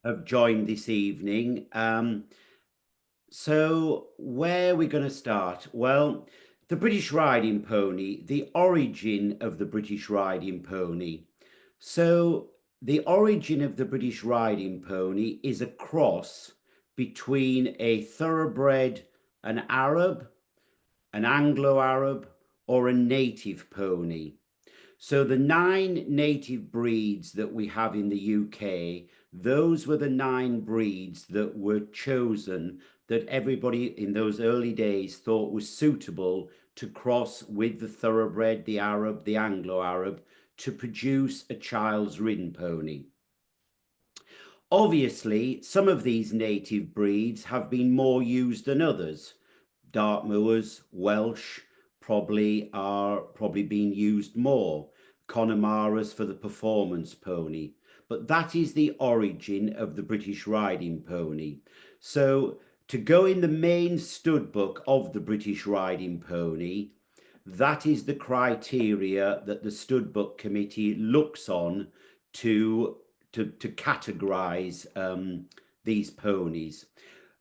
have joined this evening. So where are we going to start? Well, the British riding pony, the origin of the British riding pony. So the origin of the British riding pony is a cross between a thoroughbred, an Arab, an Anglo-Arab, or a native pony. So the 9 native breeds that we have in the UK, those were the 9 breeds that were chosen that everybody in those early days thought was suitable to cross with the thoroughbred, the Arab, the Anglo-Arab, to produce a child's ridden pony. Obviously, some of these native breeds have been more used than others. Dartmoors, Welsh are being used more. Connemara's for the performance pony. But that is the origin of the British riding pony. So to go in the main stud book of the British riding pony, that is the criteria that the stud book committee looks on to categorize these ponies.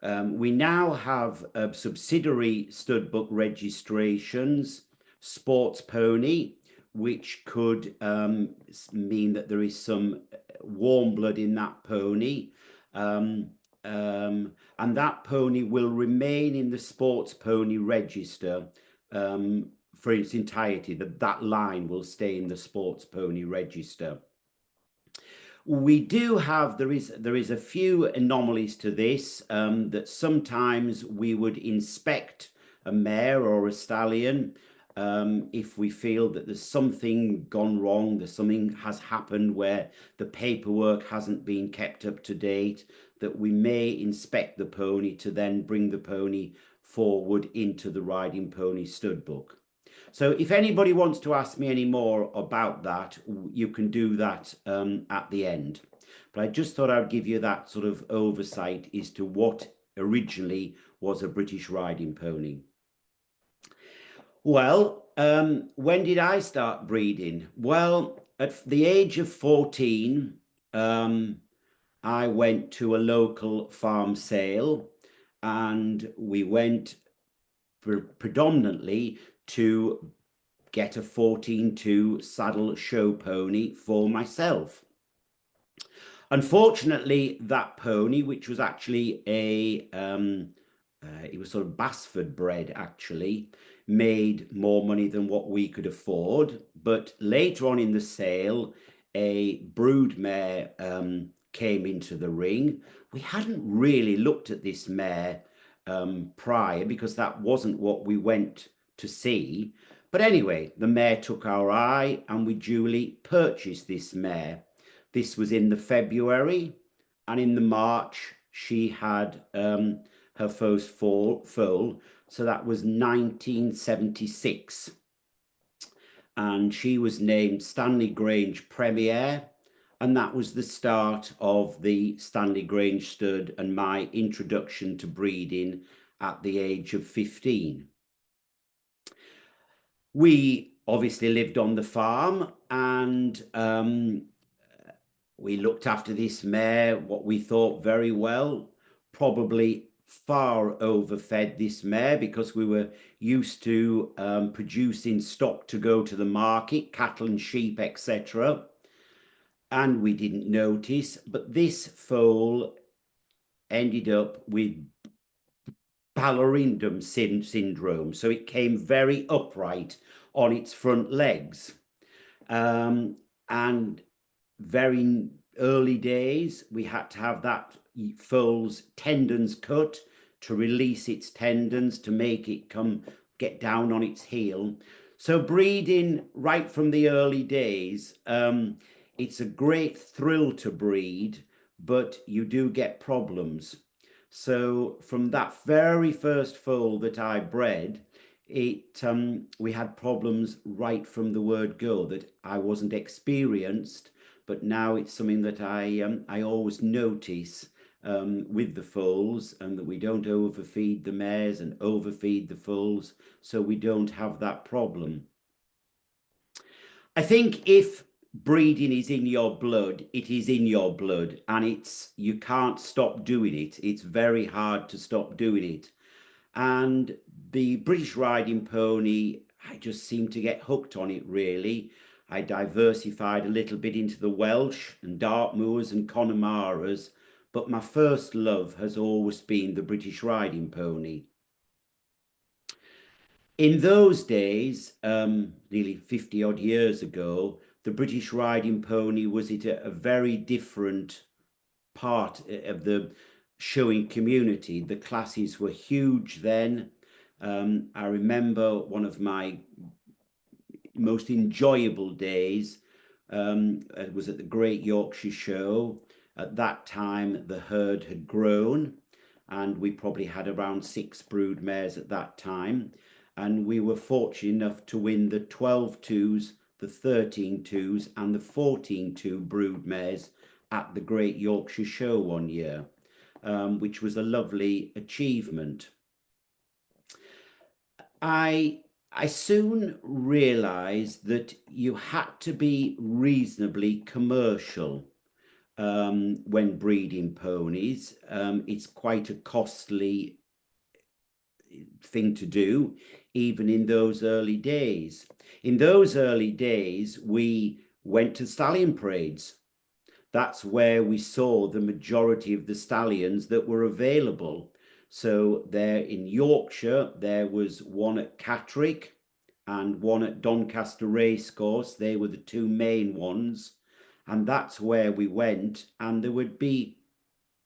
We now have subsidiary stud book registrations, sports pony, which could mean that there is some warm blood in that pony. And that pony will remain in the sports pony register for its entirety. That line will stay in the sports pony register. We do have, there is a few anomalies to this, that sometimes we would inspect a mare or a stallion if we feel that there's something gone wrong, that something has happened where the paperwork hasn't been kept up to date, that we may inspect the pony to then bring the pony forward into the riding pony stud book. So if anybody wants to ask me any more about that, you can do that at the end. But I just thought I'd give you that sort of oversight as to what originally was a British riding pony. Well, when did I start breeding? Well, at the age of 14, I went to a local farm sale, and we went predominantly to get a 14-2 saddle show pony for myself. Unfortunately, that pony, which was actually it was sort of Basford bred, actually, made more money than what we could afford. But later on in the sale, a brood mare came into the ring. We hadn't really looked at this mare prior, because that wasn't what we went to see. But anyway, the mare took our eye, and we duly purchased this mare. This was in the February, and in the March she had her first foal, so that was 1976, and she was named Stanley Grange Premier. And that was the start of the Stanley Grange stud and my introduction to breeding at the age of 15. We obviously lived on the farm, and we looked after this mare, what we thought very well. Probably far overfed this mare, because we were used to producing stock to go to the market, cattle and sheep, etc. And we didn't notice, but this foal ended up with ballerindom syndrome. So it came very upright on its front legs. And very early days, we had to have that foal's tendons cut to release its tendons, to make it get down on its heel. So breeding right from the early days, it's a great thrill to breed, but you do get problems. So from that very first foal that I bred, we had problems right from the word go, that I wasn't experienced, but now it's something that I always notice with the foals, and that we don't overfeed the mares and overfeed the foals, so we don't have that problem. I think if breeding is in your blood. It is in your blood, and you can't stop doing it. It's very hard to stop doing it. And the British riding pony, I just seemed to get hooked on it, really. I diversified a little bit into the Welsh and Dartmoors and Connemara's, but my first love has always been the British riding pony. In those days, nearly 50 odd years ago, the British riding pony was at a very different part of the showing community. The classes were huge then. I remember one of my most enjoyable days was at the Great Yorkshire Show. At that time, the herd had grown, and we probably had around 6 brood mares at that time. And we were fortunate enough to win the 12-2s, the 13-2s, and the 14-2 brood mares at the Great Yorkshire Show one year, which was a lovely achievement. I soon realised that you had to be reasonably commercial when breeding ponies. It's quite a costly thing to do, even in those early days. In those early days, we went to stallion parades. That's where we saw the majority of the stallions that were available. So there in Yorkshire, there was one at Catterick and one at Doncaster Racecourse. They were the two main ones. And that's where we went. And there would be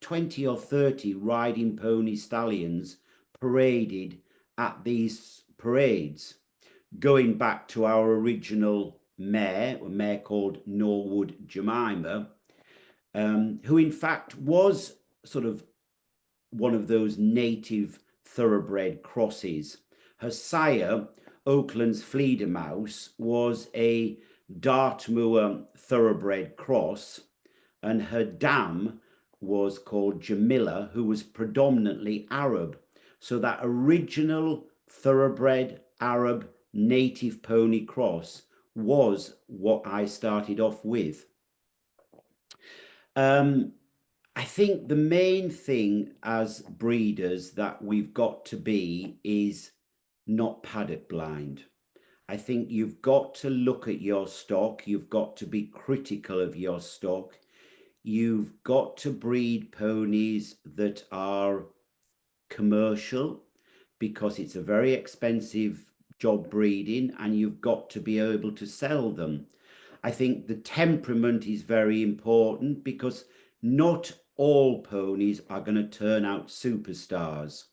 20 or 30 riding pony stallions paraded at these parades, going back to our original mare, a mare called Norwood Jemima, who in fact was sort of one of those native thoroughbred crosses. Her sire, Oakland's Fledermaus, was a Dartmoor thoroughbred cross, and her dam was called Jamila, who was predominantly Arab. So that original thoroughbred Arab native pony cross was what I started off with. I think the main thing as breeders that we've got to be is not paddock blind. I think you've got to look at your stock. You've got to be critical of your stock. You've got to breed ponies that are commercial, because it's a very expensive job breeding, and you've got to be able to sell them. I think the temperament is very important, because not all ponies are going to turn out superstars,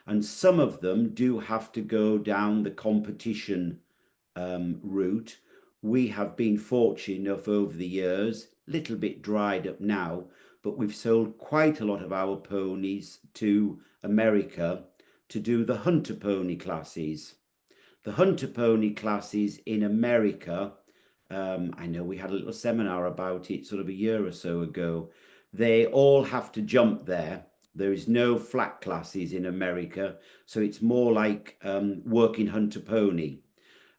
and some of them do have to go down the competition route. We have been fortunate enough over the years, little bit dried up now, but we've sold quite a lot of our ponies to America to do the hunter pony classes. The hunter pony classes in America, I know we had a little seminar about it sort of a year or so ago. They all have to jump there. There is no flat classes in America, so it's more like working hunter pony.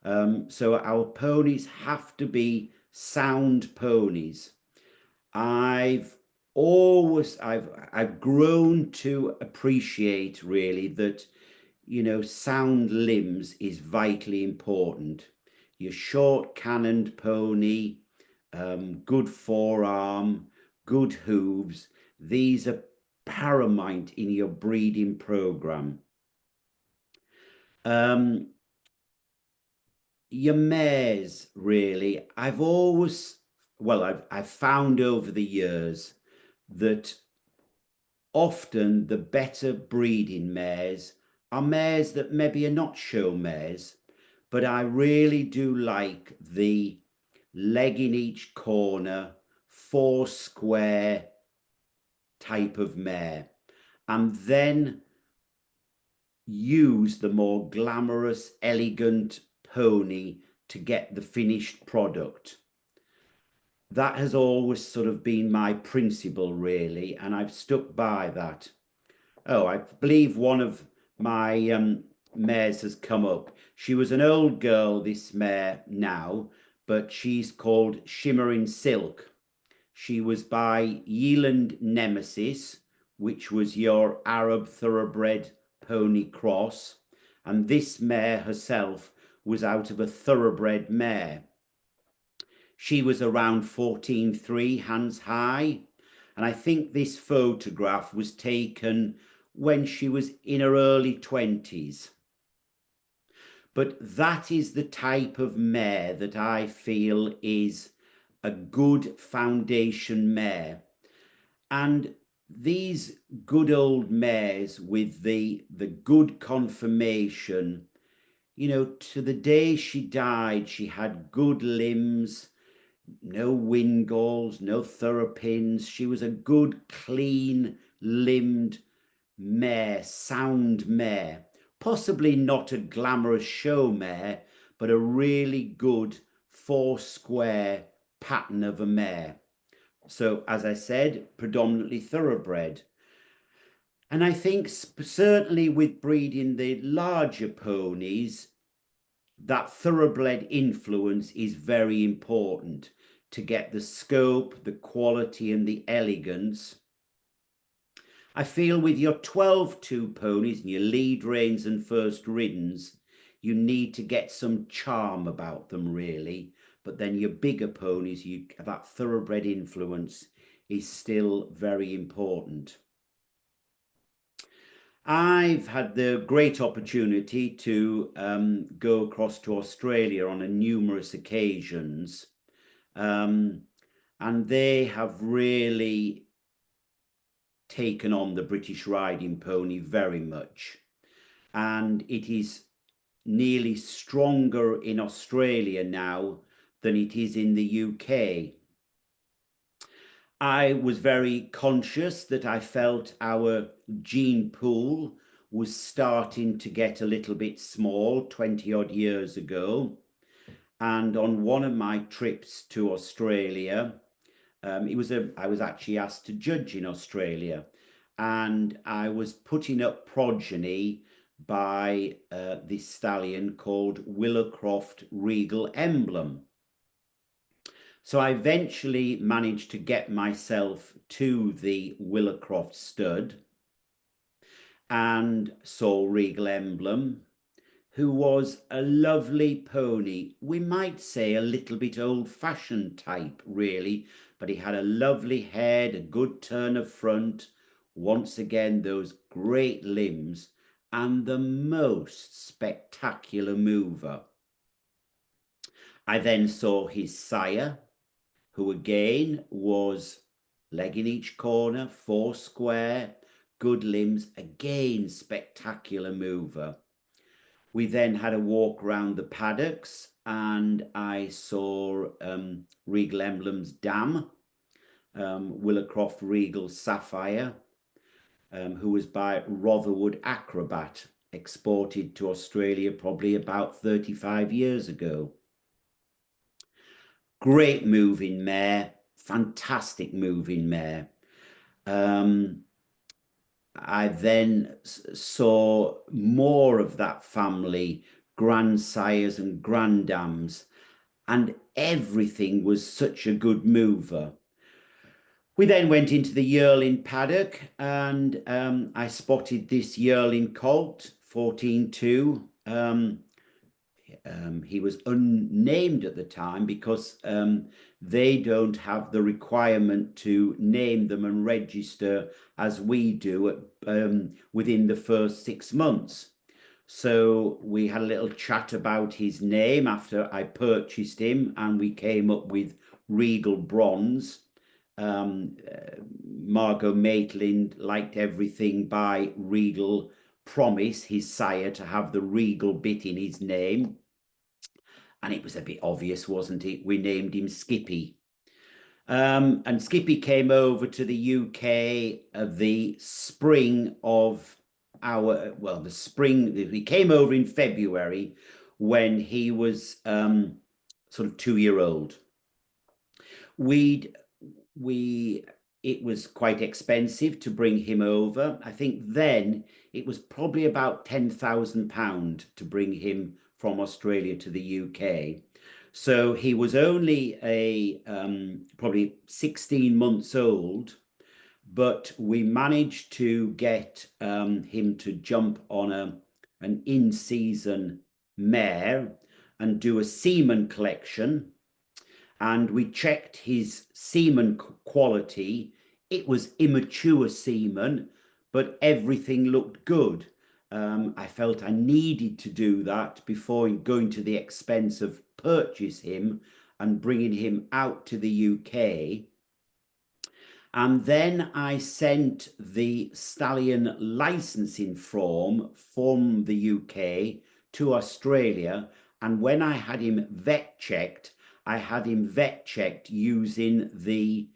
So our ponies have to be sound ponies. I've grown to appreciate really that, sound limbs is vitally important. Your short cannoned pony, good forearm, good hooves, these are paramount in your breeding program. Your mares, really, I've found over the years that often the better breeding mares are mares that maybe are not show mares, but I really do like the leg in each corner, 4 square type of mare, and then use the more glamorous, elegant pony to get the finished product. That has always sort of been my principle, really, and I've stuck by that. Oh, I believe one of my mares has come up. She was an old girl, this mare now, but she's called Shimmering Silk. She was by Yealand Nemesis, which was your Arab thoroughbred pony cross, and this mare herself was out of a thoroughbred mare. She was around 14.3 hands high, and I think this photograph was taken when she was in her early 20s. But that is the type of mare that I feel is a good foundation mare. And these good old mares with the good conformation, you know, to the day she died, she had good limbs, no windgalls, no thoroughpins. She was a good, clean limbed mare, sound mare. Possibly not a glamorous show mare, but a really good four square pattern of a mare. So, as I said, predominantly thoroughbred. And I think certainly with breeding the larger ponies, that thoroughbred influence is very important to get the scope, the quality, and the elegance. I feel with your 12-2 ponies and your lead reins and first riddens, you need to get some charm about them, really. But then your bigger ponies, that thoroughbred influence is still very important. I've had the great opportunity to go across to Australia on numerous occasions, and they have really taken on the British riding pony very much, and it is nearly stronger in Australia now than it is in the UK. I was very conscious that I felt our gene pool was starting to get a little bit small 20 odd years ago. And on one of my trips to Australia, I was actually asked to judge in Australia, and I was putting up progeny by this stallion called Willowcroft Regal Emblem. So I eventually managed to get myself to the Willowcroft stud and saw Regal Emblem, who was a lovely pony. We might say a little bit old-fashioned type, really, but he had a lovely head, a good turn of front, once again those great limbs, and the most spectacular mover. I then saw his sire, who again was leg in each corner, four square, good limbs, again spectacular mover. We then had a walk around the paddocks, and I saw Regal Emblem's dam, Willowcroft Regal Sapphire, who was by Rotherwood Acrobat, exported to Australia probably about 35 years ago. Great moving mare, fantastic moving mare. I then saw more of that family, grandsires and granddams, and everything was such a good mover. We then went into the yearling paddock, and I spotted this yearling colt, 14.2. He was unnamed at the time because they don't have the requirement to name them and register as we do within the first 6 months. So we had a little chat about his name after I purchased him, and we came up with Regal Bronze. Margot Maitland liked everything by Regal Promise, his sire, to have the Regal bit in his name. And it was a bit obvious, wasn't it? We named him Skippy. And Skippy came over to the UK the spring of the spring. He came over in February when he was sort of 2-year-old. It was quite expensive to bring him over. I think then it was probably about £10,000 to bring him from Australia to the UK. So he was only a probably 16 months old, but we managed to get him to jump on an in-season mare and do a semen collection. And we checked his semen quality. It was immature semen, but everything looked good. I felt I needed to do that before going to the expense of purchase him and bringing him out to the UK. And then I sent the stallion licensing form from the UK to Australia. And when I had him vet checked, I had him vet checked using the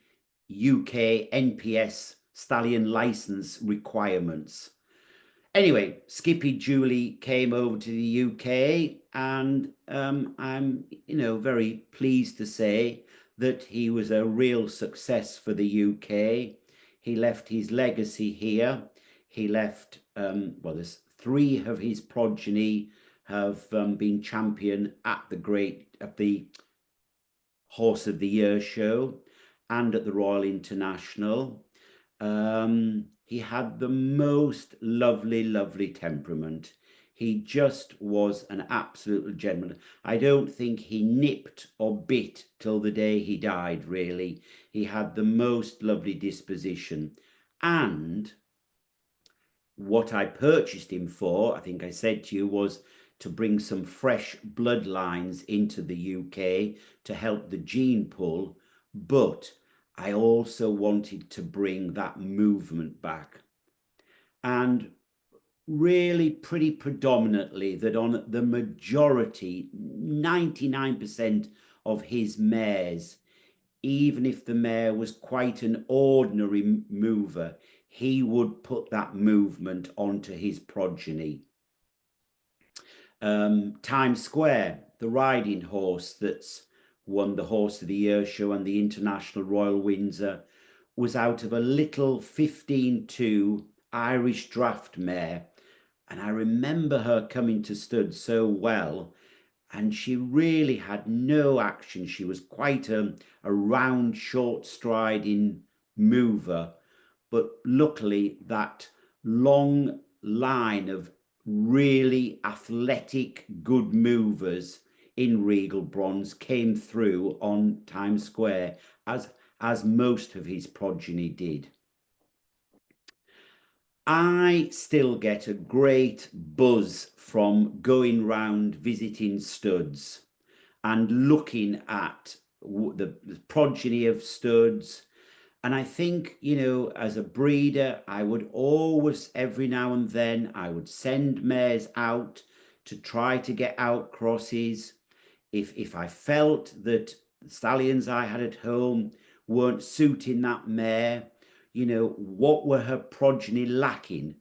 UK NPS stallion license requirements. Anyway, Skippy Julie came over to the UK, and I'm, very pleased to say that he was a real success for the UK. He left his legacy here. He left, there's three of his progeny have been champion at the Horse of the Year show and at the Royal International. He had the most lovely temperament. He just was an absolute gentleman. I don't think he nipped or bit till the day he died, really. He had the most lovely disposition. And what I purchased him for, I think I said to you, was to bring some fresh bloodlines into the UK to help the gene pool. But I also wanted to bring that movement back. And really pretty predominantly that on the majority, 99% of his mares, even if the mare was quite an ordinary mover, he would put that movement onto his progeny. Times Square, the riding horse that's won the Horse of the Year show and the International Royal Windsor, was out of a little 15-2 Irish draft mare. And I remember her coming to stud so well, and she really had no action. She was quite a round, short striding mover. But luckily, that long line of really athletic, good movers in Regal Bronze came through on Times Square, as most of his progeny did. I still get a great buzz from going round visiting studs and looking at the progeny of studs. And I think, as a breeder, I would always, every now and then, I would send mares out to try to get out crosses. If I felt that the stallions I had at home weren't suiting that mare, what were her progeny lacking?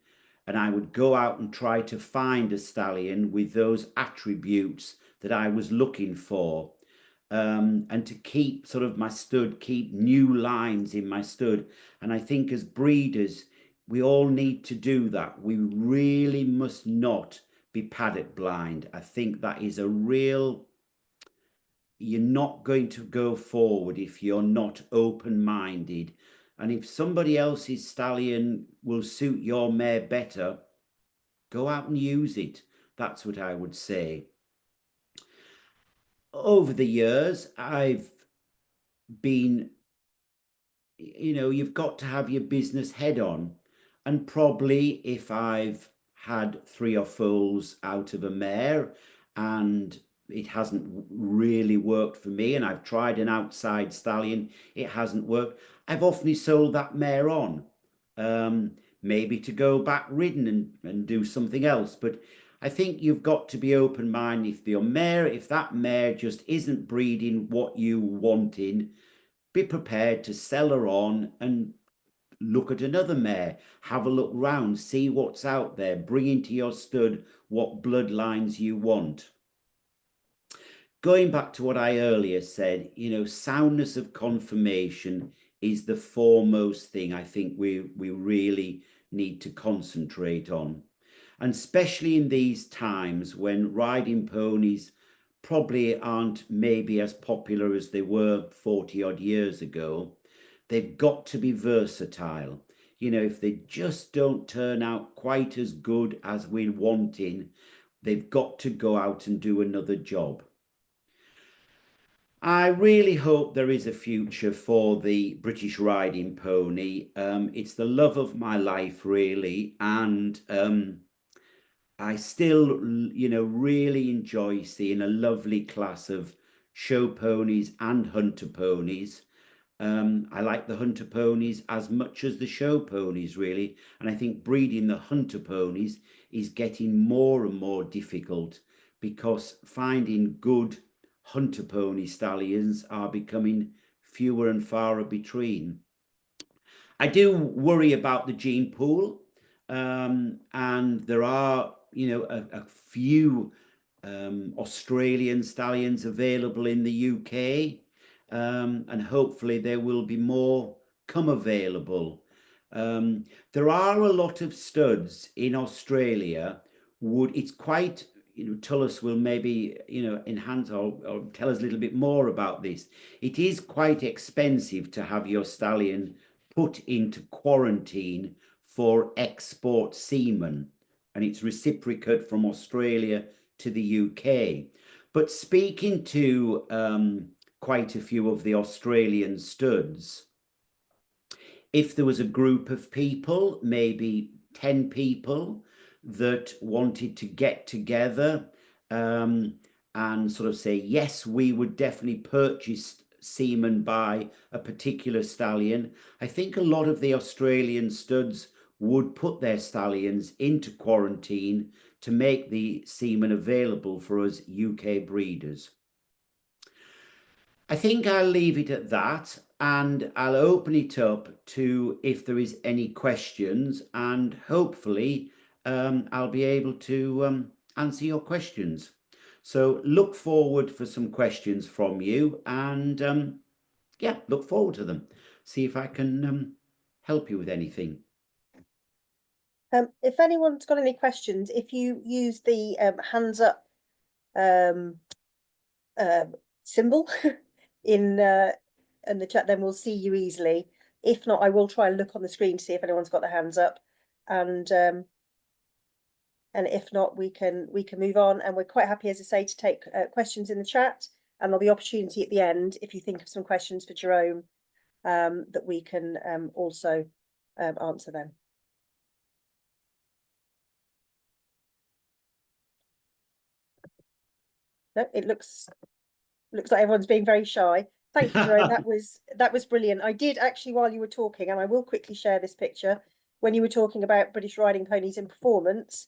And I would go out and try to find a stallion with those attributes that I was looking for. And to keep sort of my stud, keep new lines in my stud. And I think as breeders, we all need to do that. We really must not be paddock blind. I think that is a real, you're not going to go forward if you're not open-minded. And if somebody else's stallion will suit your mare better, go out and use it. That's what I would say. Over the years, I've been, you've got to have your business head on. And probably if I've had 3 or 4s out of a mare and it hasn't really worked for me, and I've tried an outside stallion, it hasn't worked, I've often sold that mare on, maybe to go back ridden and do something else. But I think you've got to be open-minded. If that mare just isn't breeding what you wanted, be prepared to sell her on and look at another mare, have a look round, see what's out there, bring into your stud what bloodlines you want. Going back to what I earlier said, soundness of conformation is the foremost thing I think we really need to concentrate on. And especially in these times when riding ponies probably aren't maybe as popular as they were 40 odd years ago. They've got to be versatile. You know, if they just don't turn out quite as good as we're wanting, they've got to go out and do another job. I really hope there is a future for the British riding pony. It's the love of my life, really, and I still, really enjoy seeing a lovely class of show ponies and hunter ponies. I like the hunter ponies as much as the show ponies, really. And I think breeding the hunter ponies is getting more and more difficult because finding good hunter pony stallions are becoming fewer and far between. I do worry about the gene pool, and there are, a few Australian stallions available in the UK, and hopefully there will be more come available. There are a lot of studs in Australia. It's quite, Tullis will maybe, enhance or tell us a little bit more about this. It is quite expensive to have your stallion put into quarantine for export semen, and it's reciprocate from Australia to the UK. But speaking to quite a few of the Australian studs, if there was a group of people, maybe 10 people, that wanted to get together and sort of say, yes, we would definitely purchase semen by a particular stallion, I think a lot of the Australian studs would put their stallions into quarantine to make the semen available for us UK breeders. I think I'll leave it at that, and I'll open it up to if there is any questions, and hopefully I'll be able to answer your questions. So look forward for some questions from you, and yeah, look forward to them. See if I can help you with anything. If anyone's got any questions, if you use the hands up symbol in the chat, then we'll see you easily. If not, I will try and look on the screen to see if anyone's got their hands up, and if not, we can move on. And we're quite happy, as I say, to take questions in the chat, and there'll be opportunity at the end if you think of some questions for Jerome that we can also answer them. No, it looks like everyone's being very shy. Thank you, Jerome. that was brilliant. I did actually, while you were talking, and I will quickly share this picture, when you were talking about British riding ponies in performance,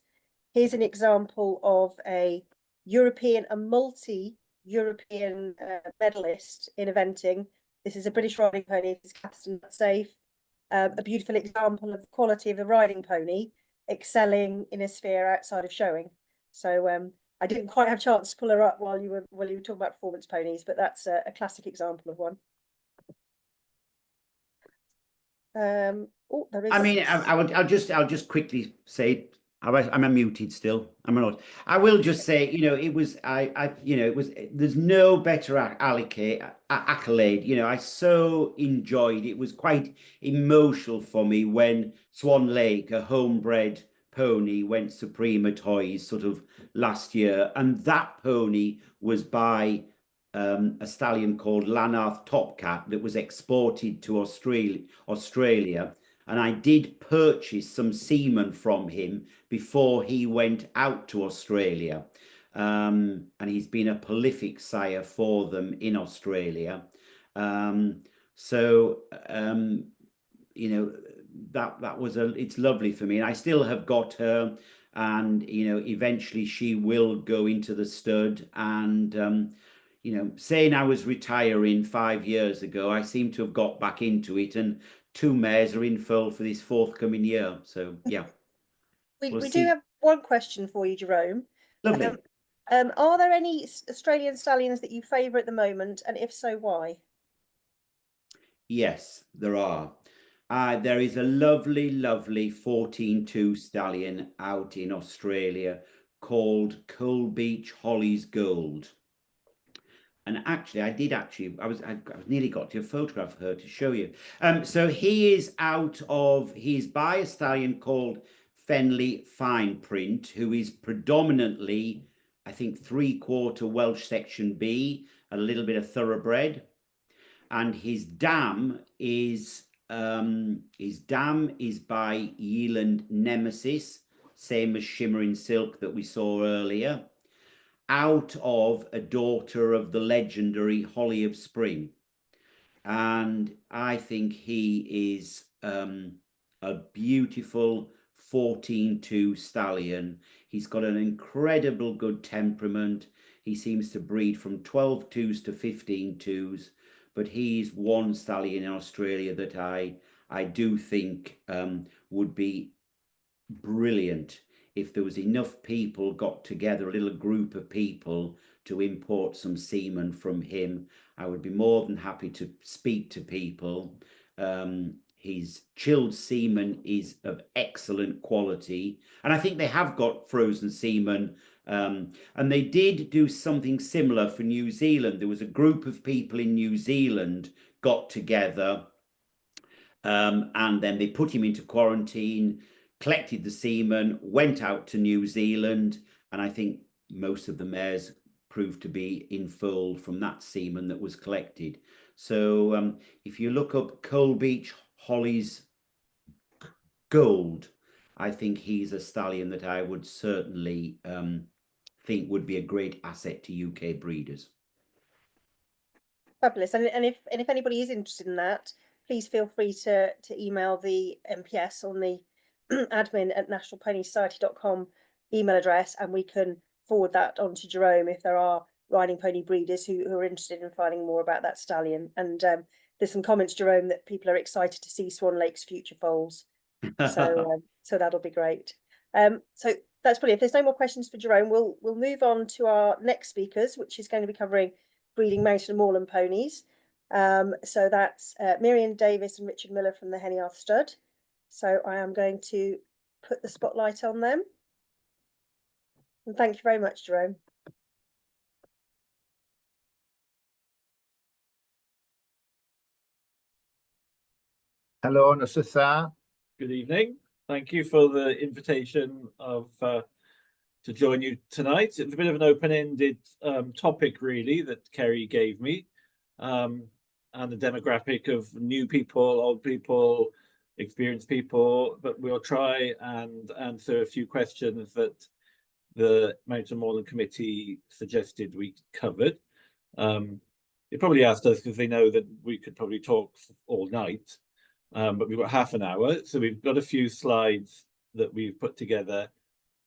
here's an example of a European, a multi-European medalist in eventing. This is a British riding pony. It's Captain Safe. A beautiful example of the quality of the riding pony excelling in a sphere outside of showing. So I didn't quite have a chance to pull her up while you were talking about performance ponies, but that's a classic example of one. Oh, there is. I mean, I'll just quickly say, am I muted still? I'm not. I will just say, it was, there's no better accolade. I so enjoyed it. Was quite emotional for me when Swan Lake, a homebred pony, went supreme at Hoys sort of last year, and that pony was by a stallion called Heniarth Topcat that was exported to Australia. And I did purchase some semen from him before he went out to Australia. And he's been a prolific sire for them in Australia. That was it's lovely for me. And I still have got her, and, eventually she will go into the stud. And, saying I was retiring 5 years ago, I seem to have got back into it, and 2 mares are in foal for this forthcoming year. So yeah, we do have one question for you, Jerome. Lovely. Are there any Australian stallions that you favour at the moment, and if so, why? Yes, there are. There is a lovely 14-2 stallion out in Australia called Coal Beach Holly's Gold. And actually, I was nearly got to a photograph of her to show you. So he's by a stallion called Fenley Fine Print, who is predominantly, I think, 3/4 Welsh Section B, a little bit of thoroughbred. And his dam is by Yealand Nemesis, same as Shimmering Silk that we saw earlier, out of a daughter of the legendary Holly of Spring. And I think he is a beautiful 14-2 stallion. He's got an incredible good temperament. He seems to breed from 12-2s to 15-2s, but he's one stallion in Australia that I do think would be brilliant if there was enough people got together, a little group of people, to import some semen from him. I would be more than happy to speak to people. His chilled semen is of excellent quality, and I think they have got frozen semen. And they did do something similar for New Zealand. There was a group of people in New Zealand got together, and then they put him into quarantine, collected the semen, went out to New Zealand, and I think most of the mares proved to be infoaled from that semen that was collected. So if you look up Coal Beach Holly's Gold, I think he's a stallion that I would certainly think would be a great asset to UK breeders. Fabulous. And if anybody is interested in that, please feel free to email the MPS on the admin@nationalponysociety.com email address, and we can forward that on to Jerome if there are riding pony breeders who are interested in finding more about that stallion. And there's some comments, Jerome, that people are excited to see Swan Lake's future foals. So so that'll be great. So that's brilliant. If there's no more questions for Jerome, we'll move on to our next speakers, which is going to be covering breeding mountain and moorland ponies. So that's Meirion, Davies and Richard Miller from the Heniarth Stud. So I am going to put the spotlight on them. And thank you very much, Jerome. Hello, Nasitha. Good evening. Thank you for the invitation to join you tonight. It's a bit of an open-ended topic, really, that Kerry gave me, and the demographic of new people, old people, experienced people. But we'll try and answer a few questions that the Mountain Moorland Committee suggested we covered. They probably asked us because they know that we could probably talk all night. But we've got half an hour, so we've got a few slides that we've put together.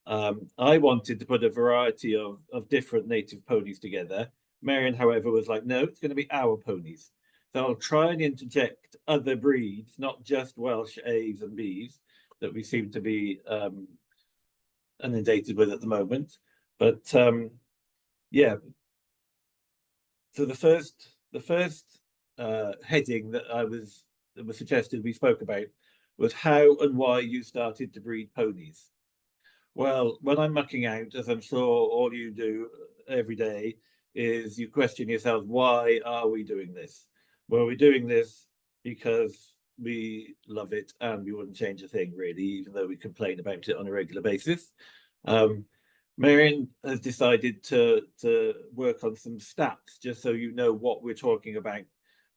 I wanted to put a variety of different native ponies together. Meirion, however, was like, no, it's going to be our ponies. So I'll try and interject other breeds, not just Welsh A's and B's that we seem to be inundated with at the moment. But yeah, so the first heading that was suggested we spoke about was how and why you started to breed ponies. Well, when I'm mucking out, as I'm sure all you do every day, is you question yourself, why are we doing this? Well, we're doing this because we love it and we wouldn't change a thing, really, even though we complain about it on a regular basis. Meirion has decided to work on some stats, just so you know what we're talking about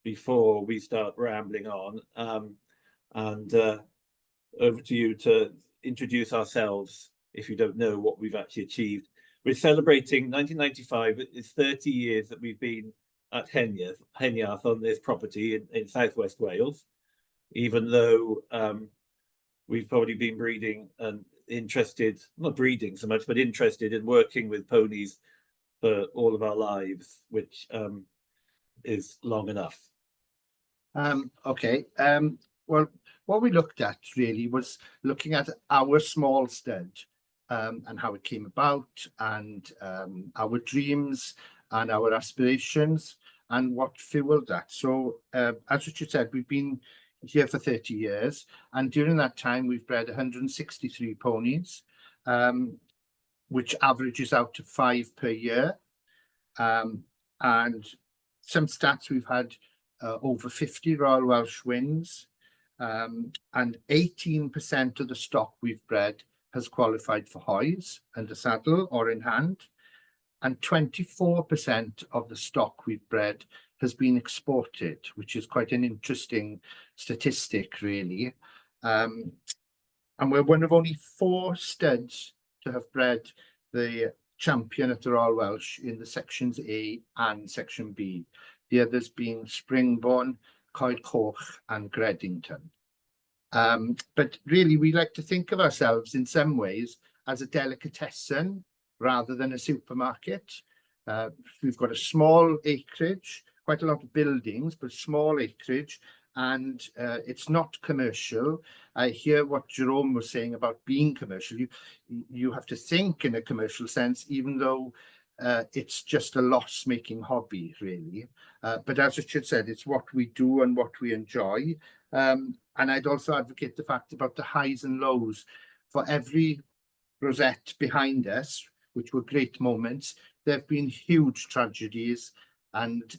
before we start rambling on. And over to you to introduce ourselves if you don't know what we've actually achieved. We're celebrating 1995. It's 30 years that we've been at Heniarth on this property in southwest Wales, even though we've probably been breeding and interested, not breeding so much, but interested in working with ponies for all of our lives, which is long enough. Okay. Well, what we looked at really was looking at our small stud and how it came about, and our dreams and our aspirations and what fueled that. So as Richard said, we've been here for 30 years, and during that time we've bred 163 ponies, which averages out to 5 per year. and some stats we've had over 50 Royal Welsh wins, and 18% of the stock we've bred has qualified for hoys under saddle or in hand, and 24% of the stock we've bred has been exported, which is quite an interesting statistic, really. And we're one of only 4 studs to have bred the champion at the Royal Welsh in the sections A and section B. The others being Springborn, Coed Coch and Gredington. But really, we like to think of ourselves in some ways as a delicatessen rather than a supermarket. We've got a small acreage, quite a lot of buildings, but small acreage, and it's not commercial. I hear what Jerome was saying about being commercial. You have to think in a commercial sense, even though it's just a loss-making hobby, really. But as Richard said, it's what we do and what we enjoy. And I'd also advocate the fact about the highs and lows. For every rosette behind us, which were great moments, there have been huge tragedies and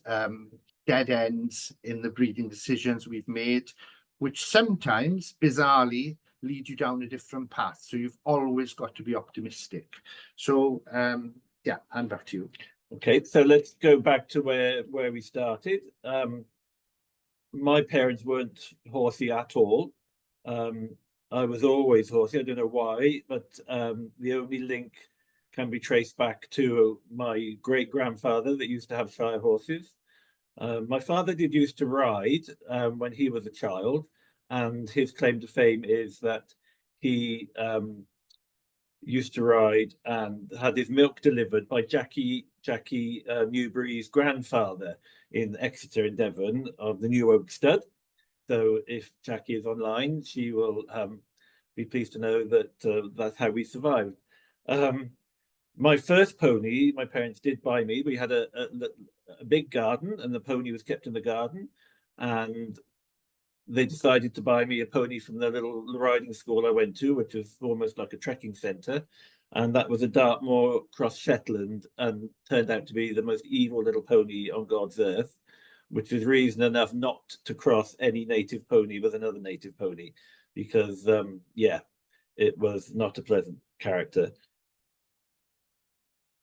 dead ends in the breeding decisions we've made, which sometimes, bizarrely, lead you down a different path. So you've always got to be optimistic. So, yeah, and back to you. Okay, so let's go back to where we started. My parents weren't horsey at all. I was always horsey. I don't know why, but the only link can be traced back to my great-grandfather that used to have shire horses. My father did used to ride when he was a child, and his claim to fame is that he used to ride and had his milk delivered by Jackie Newbury's grandfather in Exeter in Devon of the New Oak Stud. So if Jackie is online, she will be pleased to know that that's how we survived. My first pony, my parents did buy me. We had a big garden, and the pony was kept in the garden. And they decided to buy me a pony from the little riding school I went to, which was almost like a trekking centre. And that was a Dartmoor cross Shetland, and turned out to be the most evil little pony on God's earth, which is reason enough not to cross any native pony with another native pony, because, yeah, it was not a pleasant character.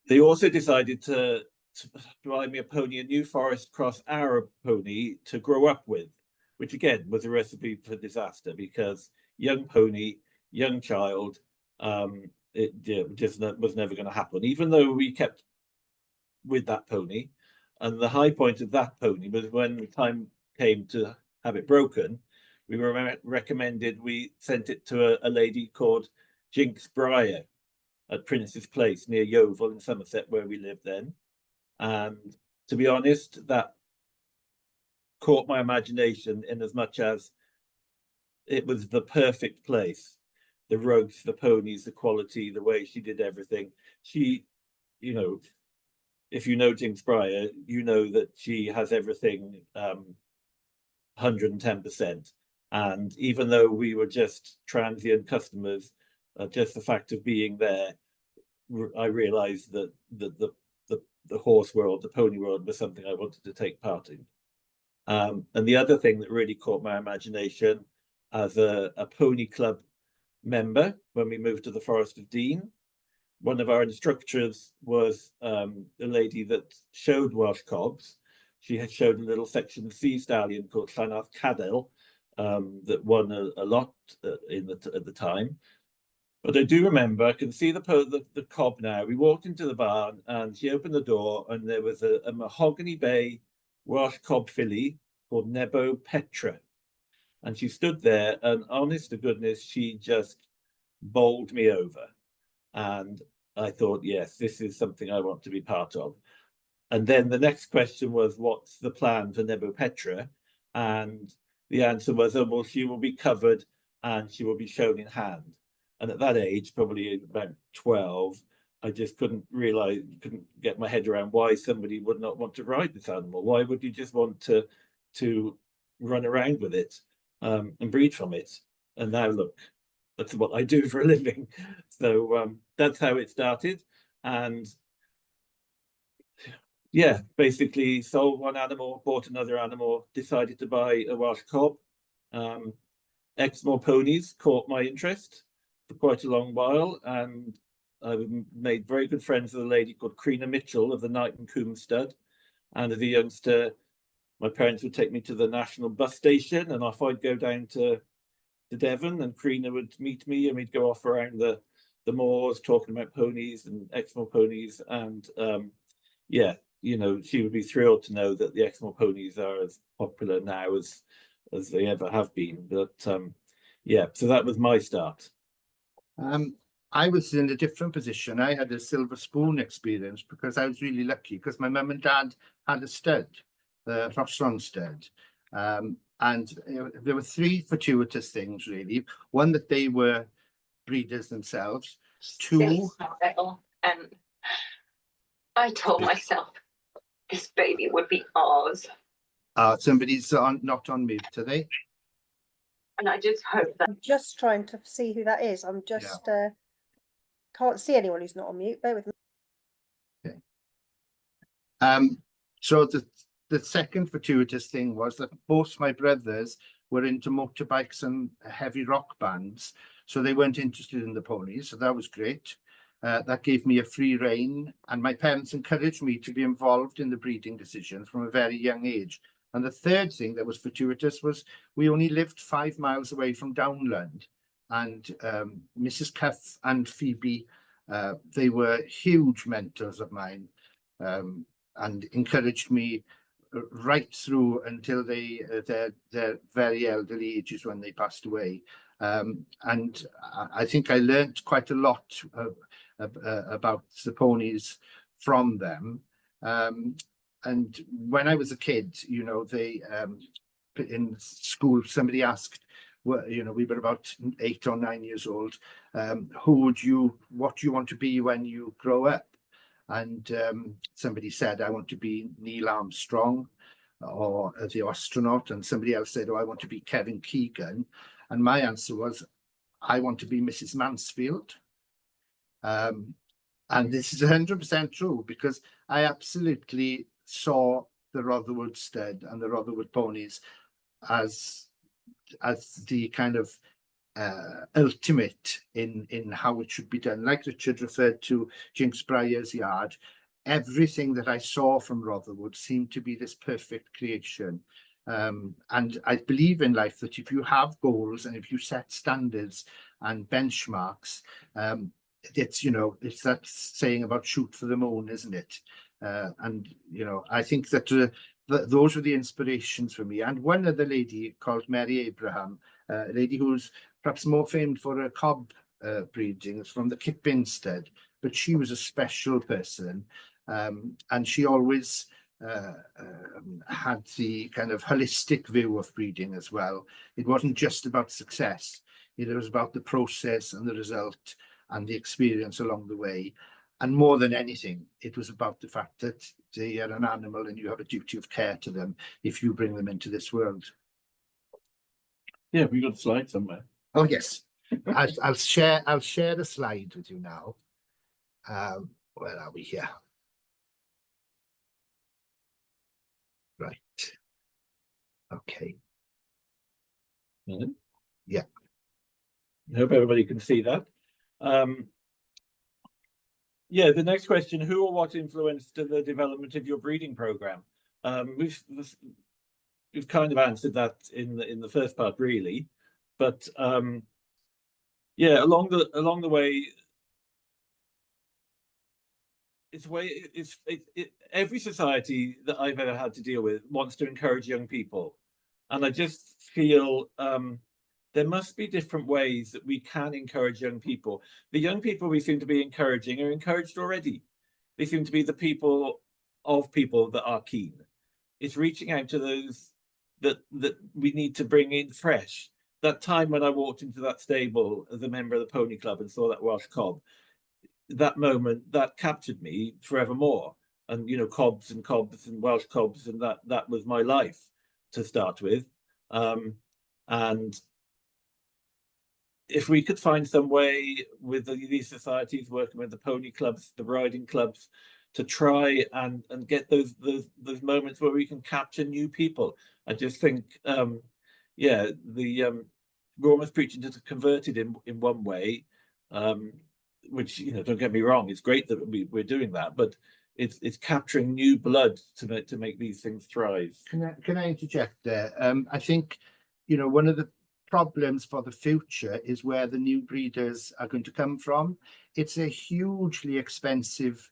They also decided to buy me a pony, a New Forest Cross Arab pony to grow up with, which again was a recipe for disaster, because young pony, young child, it just was never going to happen, even though we kept with that pony. And the high point of that pony was when the time came to have it broken, we were recommended, we sent it to a lady called Jinx Briar at Prince's Place near Yeovil in Somerset, where we lived then. And to be honest, that caught my imagination in as much as it was the perfect place. The rugs, the ponies, the quality, the way she did everything. She, you know, if you know Jinx Briar, you know that she has everything 110%. And even though we were just transient customers, just the fact of being there, I realized that the horse world, the pony world, was something I wanted to take part in. And the other thing that really caught my imagination as a pony club member when we moved to the Forest of Dean, one of our instructors was a lady that showed Welsh cobs. She had showed a little section C stallion called Heniarth Cadel that won a lot at the time. But I do remember, I can see the cob now. We walked into the barn and she opened the door, and there was a mahogany bay Welsh cob filly called Nebo Petra. And she stood there, and honest to goodness, she just bowled me over. And I thought, yes, this is something I want to be part of. And then the next question was, what's the plan for Nebo Petra? And the answer was, oh, well, she will be covered and she will be shown in hand. And at that age, probably about 12, I just couldn't get my head around why somebody would not want to ride this animal. Why would you just want to run around with it and breed from it? And now look, that's what I do for a living. So that's how it started. And yeah, basically sold one animal, bought another animal, decided to buy a Welsh cob. Exmoor ponies caught my interest for quite a long while, and I made very good friends with a lady called Creena Mitchell of the Knight and Coombe stud. And as a youngster, my parents would take me to the national bus station, and off I'd go down to Devon, and Creena would meet me, and we'd go off around the moors talking about ponies and Exmoor ponies. And yeah, you know, she would be thrilled to know that the Exmoor ponies are as popular now as they ever have been. But yeah, so that was my start. I was in a different position. I had a silver spoon experience because I was really lucky because my mum and dad had a stud, the Rosron stud. And there were three fortuitous things really. One, that they were breeders themselves. Two, and I told myself this baby would be ours. somebody's not on mute today. And I just hope that I'm just trying to see who that is. I'm just can't see anyone who's not on mute. Bear with me. So the second fortuitous thing was that both my brothers were into motorbikes and heavy rock bands, so they weren't interested in the ponies, so that was great. That gave me a free rein, and my parents encouraged me to be involved in the breeding decisions from a very young age. And the third thing that was fortuitous was we only lived 5 miles away from Downland, and Mrs. Cuff and Phoebe, they were huge mentors of mine, and encouraged me right through until their very elderly ages when they passed away. And I think I learned quite a lot about the ponies from them. And when I was a kid, you know, they in school, somebody asked, well, you know, we were about 8 or 9 years old, what do you want to be when you grow up? And somebody said, I want to be Neil Armstrong or the astronaut. And somebody else said, oh, I want to be Kevin Keegan. And my answer was, I want to be Mrs. Mansfield. And this is 100% true, because I absolutely saw the Rotherwood stud and the Rotherwood ponies as the kind of ultimate in how it should be done. Like Richard referred to Jinx Briar's yard, everything that I saw from Rotherwood seemed to be this perfect creation. And I believe in life that if you have goals and if you set standards and benchmarks, it's, you know, it's that saying about shoot for the moon, isn't it? And, you know, I think that those were the inspirations for me. And one other lady called Mary Abraham, a lady who's perhaps more famed for her cob breeding, from the Kippin stud, but she was a special person. And she always had the kind of holistic view of breeding as well. It wasn't just about success. It was about the process and the result and the experience along the way. And more than anything, it was about the fact that they are an animal and you have a duty of care to them if you bring them into this world. Yeah, we got a slide somewhere. Oh yes, I'll share the slide with you now. Where are we here? Right. Okay. Mm-hmm. Yeah. I hope everybody can see that. Yeah, the next question: who or what influenced the development of your breeding program? We've kind of answered that in the first part, really, but yeah, along the way, every society that I've ever had to deal with wants to encourage young people, and I just feel there must be different ways that we can encourage young people. The young people we seem to be encouraging are encouraged already. They seem to be the people that are keen. It's reaching out to those that we need to bring in fresh. That time when I walked into that stable as a member of the pony club and saw that Welsh cob, that moment, that captured me forevermore. And, you know, cobs and Welsh cobs, and that was my life to start with. And if we could find some way with these societies, working with the pony clubs, the riding clubs, to try and get those moments where we can capture new people. I just think, yeah, we're almost preaching to the converted in one way, which, you know, don't get me wrong, it's great that we're doing that, but it's capturing new blood to make these things thrive. Can I interject there? I think, you know, one of the problems for the future is where the new breeders are going to come from. It's a hugely expensive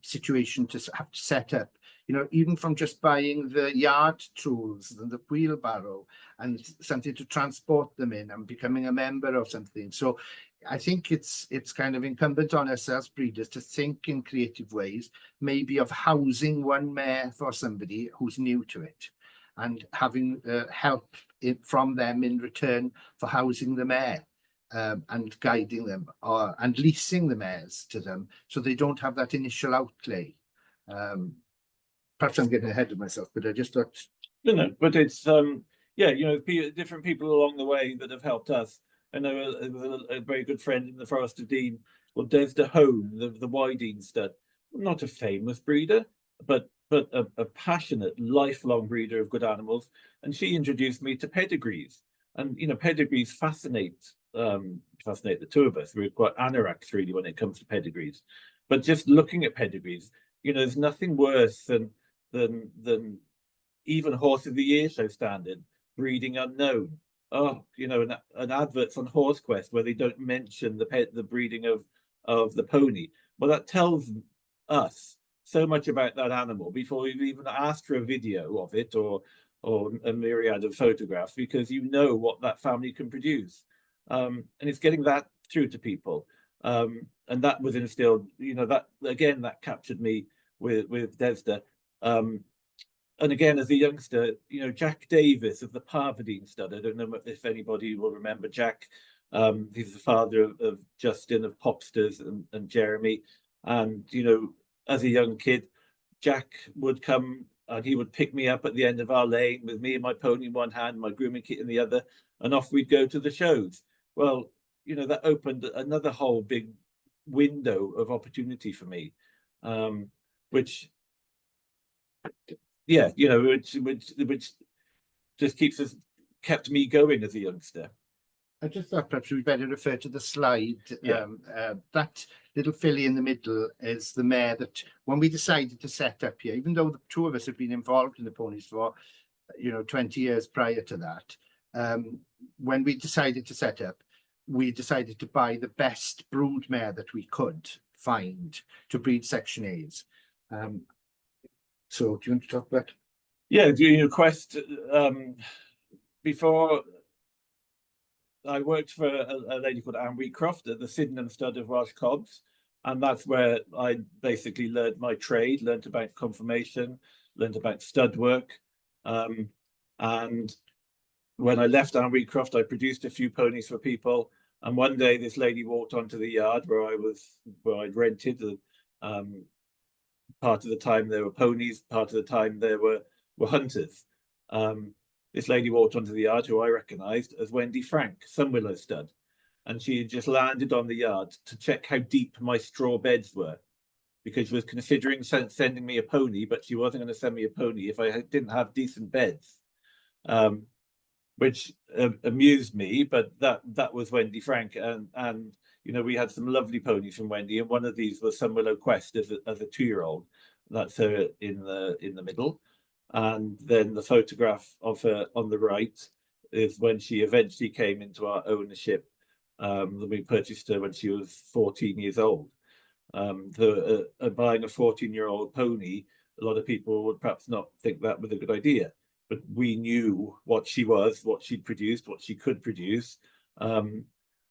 situation to have to set up, you know, even from just buying the yard tools and the wheelbarrow and something to transport them in and becoming a member of something. So I think it's kind of incumbent on us as breeders to think in creative ways, maybe of housing one mare for somebody who's new to it, and having help from them in return for housing the mare, and guiding them, and leasing the mares to them, so they don't have that initial outlay. Perhaps I'm getting ahead of myself, but I just thought. No, but it's yeah, you know, different people along the way that have helped us. I know a very good friend in the Forest of Dean, well, Des de Hone, the Wydene stud, not a famous breeder, but a passionate, lifelong breeder of good animals. And she introduced me to pedigrees. And, you know, pedigrees fascinate the two of us. We're quite anoraks, really, when it comes to pedigrees. But just looking at pedigrees, you know, there's nothing worse than even Horse of the Year show standard, breeding unknown. Oh, you know, an adverts on Horse Quest where they don't mention the breeding of the pony. Well, that tells us so much about that animal before we've even asked for a video of it or a myriad of photographs, because you know what that family can produce. And it's getting that through to people. And that was instilled, you know, that again, that captured me with Desda. And again, as a youngster, you know, Jack Davies of the Parvadine stud. I don't know if anybody will remember Jack. He's the father of Justin, of Popsters, and Jeremy. And, you know, as a young kid, Jack would come and he would pick me up at the end of our lane with me and my pony in one hand, my grooming kit in the other, and off we'd go to the shows. Well, you know, that opened another whole big window of opportunity for me, which, yeah, you know, which just kept me going as a youngster. I just thought perhaps we'd better refer to the slide. Yeah. That little filly in the middle is the mare that, when we decided to set up here, even though the two of us had been involved in the ponies for, you know, 20 years prior to that, when we decided to set up, we decided to buy the best brood mare that we could find to breed Section A's. So do you want to talk about? Yeah, doing your quest. Before I worked for a lady called Anne Wheatcroft at the Sydenham stud of Welsh Cobs, and that's where I basically learned my trade, learned about conformation, learned about stud work. And when I left Anne Wheatcroft, I produced a few ponies for people. And one day this lady walked onto the yard where I'd rented. Part of the time there were ponies, part of the time there were hunters. This lady walked onto the yard, who I recognised as Wendy Frank, Sunwillow stud. And she had just landed on the yard to check how deep my straw beds were, because she was considering sending me a pony, but she wasn't going to send me a pony if I didn't have decent beds, which amused me. But that was Wendy Frank, and you know, we had some lovely ponies from Wendy, and one of these was Sunwillow Quest as a 2-year-old. That's her in the middle. And then the photograph of her on the right is when she eventually came into our ownership. We purchased her when she was 14 years old. Buying a 14-year-old pony, a lot of people would perhaps not think that was a good idea. But we knew what she was, what she'd produced, what she could produce. And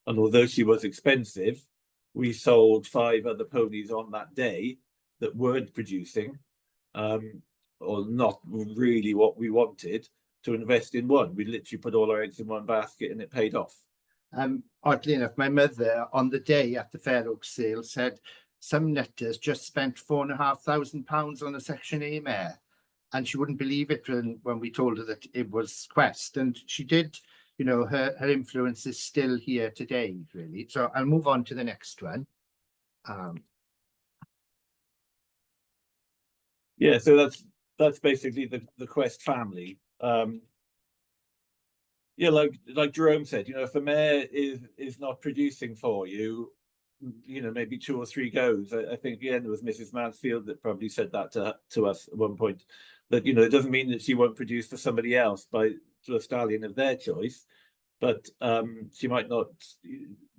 although she was expensive, we sold 5 other ponies on that day that weren't producing, or not really what we wanted, to invest in one. We literally put all our eggs in one basket and it paid off. Oddly enough, my mother on the day at the Fair Oaks sale said some nutters just spent £4,500 on a Section A mare, and she wouldn't believe it when we told her that it was Quest, and she did. You know, her influence is still here today, really. So I'll move on to the next one. Yeah, so that's basically the Quest family. Yeah, like Jerome said, if a mare is not producing for you, maybe 2 or 3 goes. I think again it was Mrs. Mansfield that probably said that to us at one point. That it doesn't mean that she won't produce for somebody else to a stallion of their choice, but she might not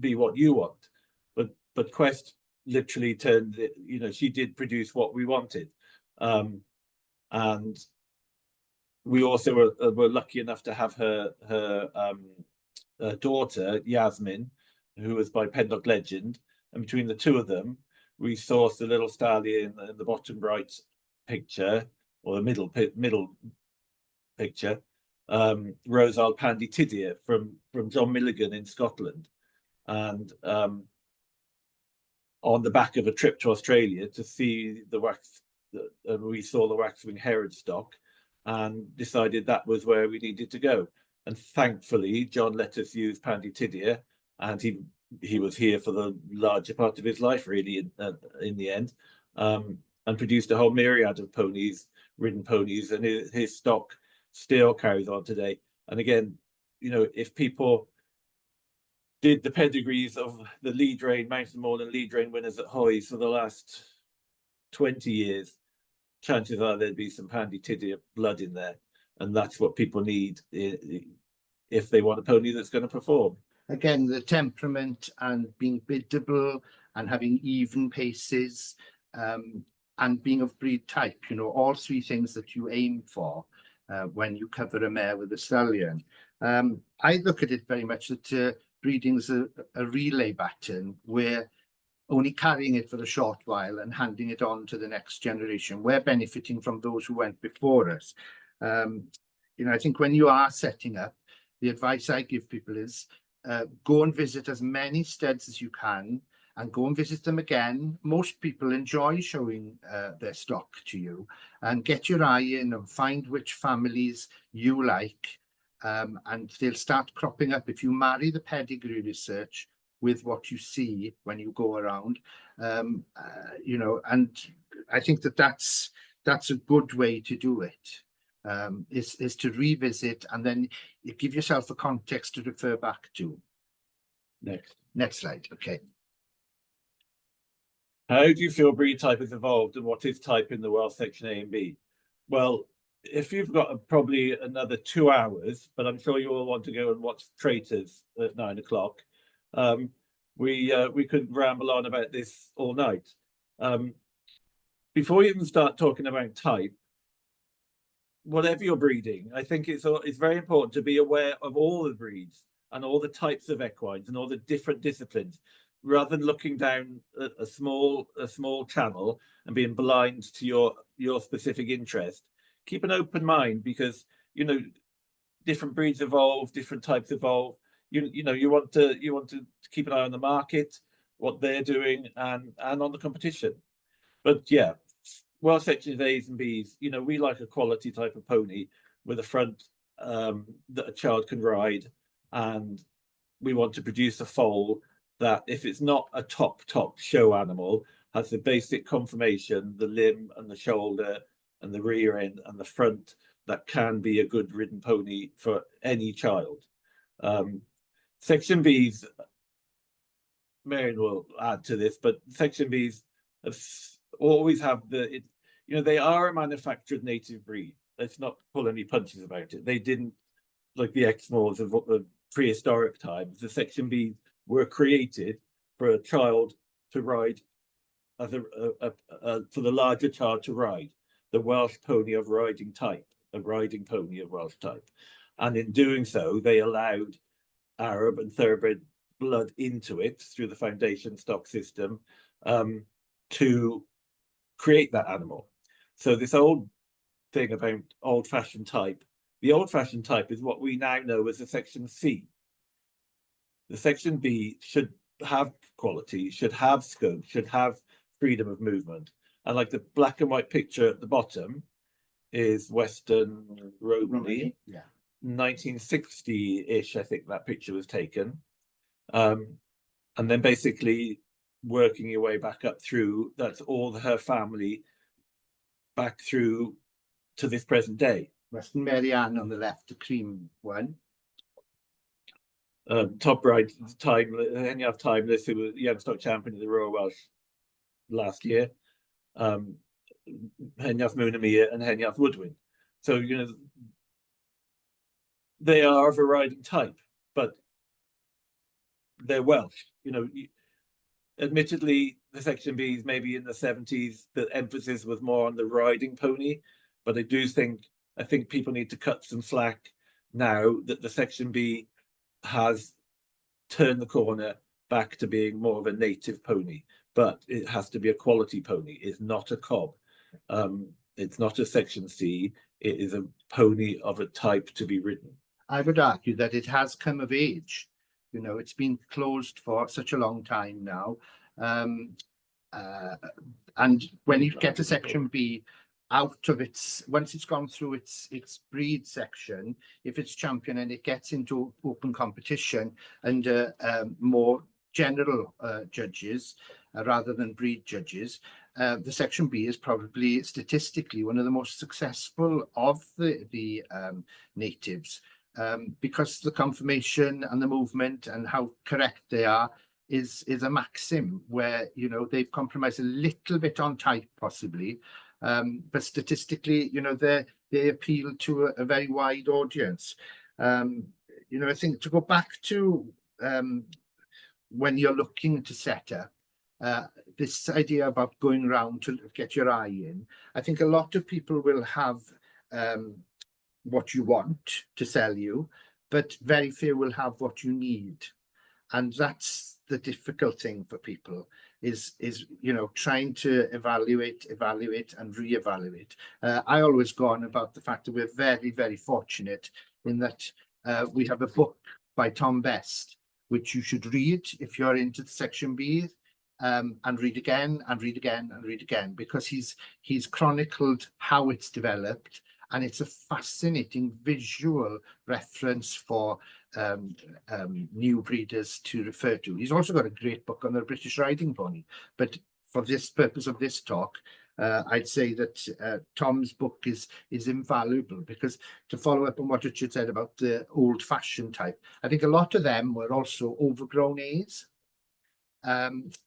be what you want. But Quest literally turned it, she did produce what we wanted. And we also were lucky enough to have her daughter, Yasmin, who was by Pendock Legend. And between the two of them, we sourced the little stallion in the bottom right picture, or the middle picture, Rosal Panditidia from John Milligan in Scotland. And on the back of a trip to Australia to see the wax, we saw the waxwing Herod stock and decided that was where we needed to go. And thankfully, John let us use Panditidia, and he was here for the larger part of his life, really, in the end, and produced a whole myriad of ponies, ridden ponies, and his stock still carries on today. And again, if people did the pedigrees of the lead rein, Mountain Mall and lead rein winners at Hoys for the last 20 years, chances are there'd be some Panditidia blood in there. And that's what people need if they want a pony that's going to perform. Again, the temperament and being biddable and having even paces and being of breed type, all 3 things that you aim for when you cover a mare with a stallion. I look at it very much that breeding's a relay baton where only carrying it for a short while and handing it on to the next generation. We're benefiting from those who went before us. I think when you are setting up, the advice I give people is go and visit as many steads as you can and go and visit them again. Most people enjoy showing their stock to you, and get your eye in and find which families you like, and they'll start cropping up if you marry the pedigree research with what you see when you go around. And I think that's a good way to do it. Is to revisit, and then you give yourself a context to refer back to. Next slide. Okay. How do you feel breed type has evolved, and what is type in the Welsh section A and B? Well, if you've got probably another 2 hours, but I'm sure you all want to go and watch Traitors at 9 o'clock, we could ramble on about this all night. Before you even start talking about type, whatever you're breeding, I think it's very important to be aware of all the breeds and all the types of equines and all the different disciplines, rather than looking down a small channel and being blind to your specific interest. Keep an open mind, because different breeds evolve, different types evolve. You want to keep an eye on the market, what they're doing, and on the competition. But yeah, Welsh sections A's and B's, we like a quality type of pony with a front that a child can ride, and we want to produce a foal that, if it's not a top show animal, has the basic conformation, the limb and the shoulder and the rear end and the front, that can be a good ridden pony for any child. Section B's, Meirion will add to this, but Section B's always have they are a manufactured native breed. Let's not pull any punches about it. They didn't, like the Exmoors of prehistoric times. The Section B's were created for a child to ride, as for the larger child to ride, the Welsh pony of riding type, a riding pony of Welsh type. And in doing so, they allowed Arab and thoroughbred blood into it through the foundation stock system to create that animal. So this old thing about old-fashioned type, the old-fashioned type is what we now know as a Section C. The Section B should have quality, should have scope, should have freedom of movement. And like the black and white picture at the bottom is Western Romany, 1960-ish, I think that picture was taken. And then basically working your way back up through, that's all her family back through to this present day. Western Meirion on the left, the cream one. Top right, Heniarth Timeless, who was young stock champion of the Royal Welsh last year. Heniarth Moonamere and Heniarth Woodwind. So, you know, they are of a riding type, but they're Welsh. You know, admittedly, the Section Bs maybe in the 70s, the emphasis was more on the riding pony, but I think people need to cut some slack now that the Section B has turned the corner back to being more of a native pony, but it has to be a quality pony. It's not a cob. It's not a Section C. It is a pony of a type to be ridden. I would argue that it has come of age. You know, it's been closed for such a long time now. And when you get to Section B, out of its, once it's gone through its breed section, if it's champion and it gets into open competition and more general judges rather than breed judges, the Section B is probably statistically one of the most successful of the natives, because the conformation and the movement and how correct they are is a maxim where, you know, they've compromised a little bit on type possibly. But statistically, you know, they appeal to a very wide audience. You know, I think to go back to when you're looking to set up, this idea about going around to get your eye in, I think a lot of people will have what you want to sell you, but very few will have what you need. And that's the difficult thing for people is you know, trying to evaluate and reevaluate. I always go on about the fact that we're very, very fortunate in that we have a book by Tom Best, which you should read if you're into the Section B, and read again and read again and read again, because he's chronicled how it's developed, and it's a fascinating visual reference for new breeders to refer to. He's also got a great book on the British riding pony, but for this purpose of this talk, I'd say that Tom's book is invaluable, because to follow up on what Richard said about the old-fashioned type, I think a lot of them were also overgrown A's.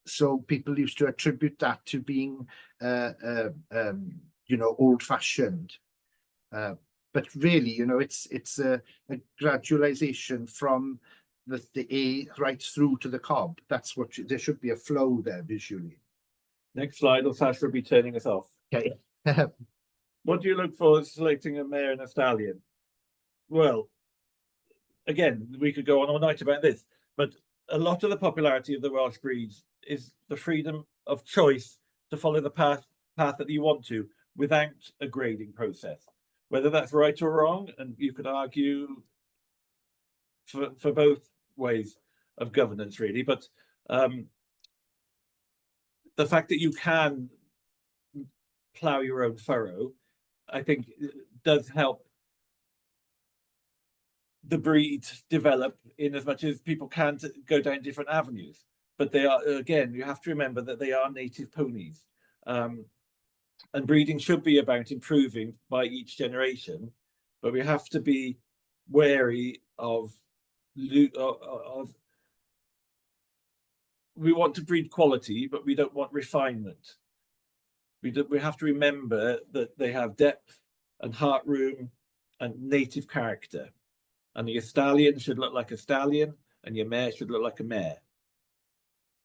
So people used to attribute that to being, you know, old-fashioned. But really, you know, it's a gradualization from the A right through to the cob. That's what there should be a flow there visually. Next slide, or Sasha will be turning us off. Okay. What do you look for selecting a mare and a stallion? Well, again, we could go on all night about this, but a lot of the popularity of the Welsh breeds is the freedom of choice to follow the path that you want to without a grading process. Whether that's right or wrong, and you could argue for both ways of governance, really, but the fact that you can plough your own furrow, I think, does help the breed develop in as much as people can go down different avenues. But they are, again, you have to remember that they are native ponies. And breeding should be about improving by each generation, but we have to be wary of we want to breed quality, but we don't want refinement. We have to remember that they have depth and heart room and native character. And your stallion should look like a stallion, and your mare should look like a mare.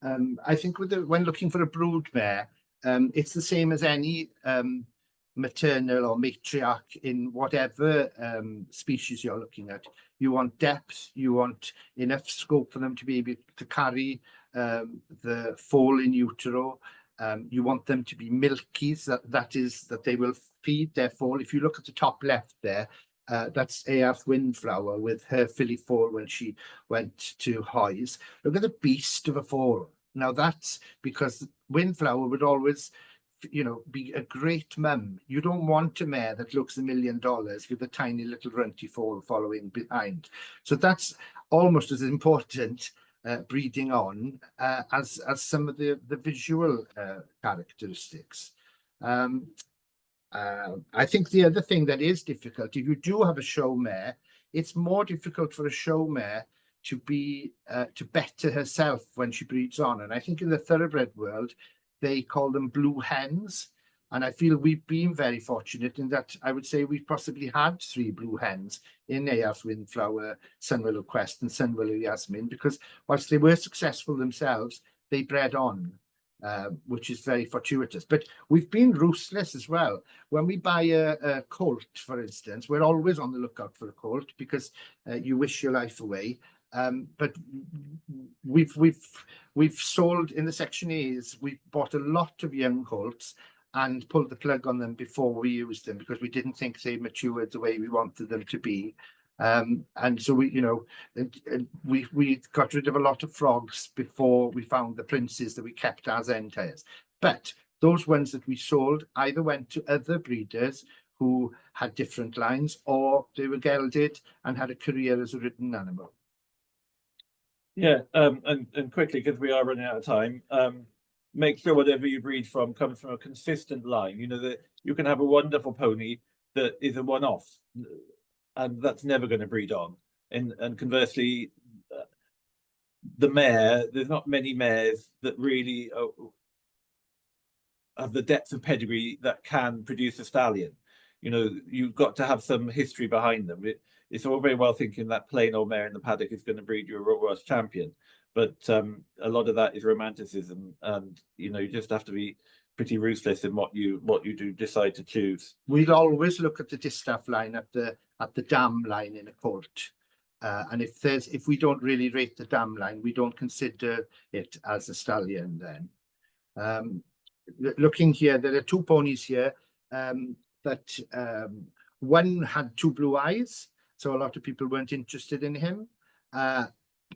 I think when looking for a brood mare, it's the same as any maternal or matriarch in whatever species you're looking at. You want depth, you want enough scope for them to be able to carry the foal in utero. You want them to be milky, that is, that they will feed their foal. If you look at the top left there, that's Heniarth Windflower with her filly foal when she went to Hoys. Look at the beast of a foal. Now that's because Windflower would always, you know, be a great mum. You don't want a mare that looks $1 million with a tiny little runty foal following behind. So that's almost as important breeding on as some of the visual characteristics. I think the other thing that is difficult, if you do have a show mare, it's more difficult for a show mare to be to better herself when she breeds on. And I think in the thoroughbred world, they call them blue hens. And I feel we've been very fortunate in that I would say we've possibly had 3 blue hens in Heniarth, Windflower, Sunwillow Quest and Sunwillow Yasmin, because whilst they were successful themselves, they bred on, which is very fortuitous. But we've been ruthless as well. When we buy a colt, for instance, we're always on the lookout for a colt because you wish your life away. But we've sold in the Section A's, we've bought a lot of young colts and pulled the plug on them before we used them because we didn't think they matured the way we wanted them to be. And so we got rid of a lot of frogs before we found the princes that we kept as entires. But those ones that we sold either went to other breeders who had different lines, or they were gelded and had a career as a ridden animal. Yeah, and quickly, because we are running out of time, make sure whatever you breed from comes from a consistent line. You know, that you can have a wonderful pony that is a one-off, and that's never going to breed on. And conversely, the mare, there's not many mares that really have the depth of pedigree that can produce a stallion. You know, you've got to have some history behind them. It's all very well thinking that plain old mare in the paddock is going to breed you a Royal Welsh champion, but a lot of that is romanticism, and you know, you just have to be pretty ruthless in what you do decide to choose. We'll always look at the distaff line at the dam line in a colt, and if we don't really rate the dam line, we don't consider it as a stallion. Then looking here, there are 2 ponies here that one had 2 blue eyes, so a lot of people weren't interested in him,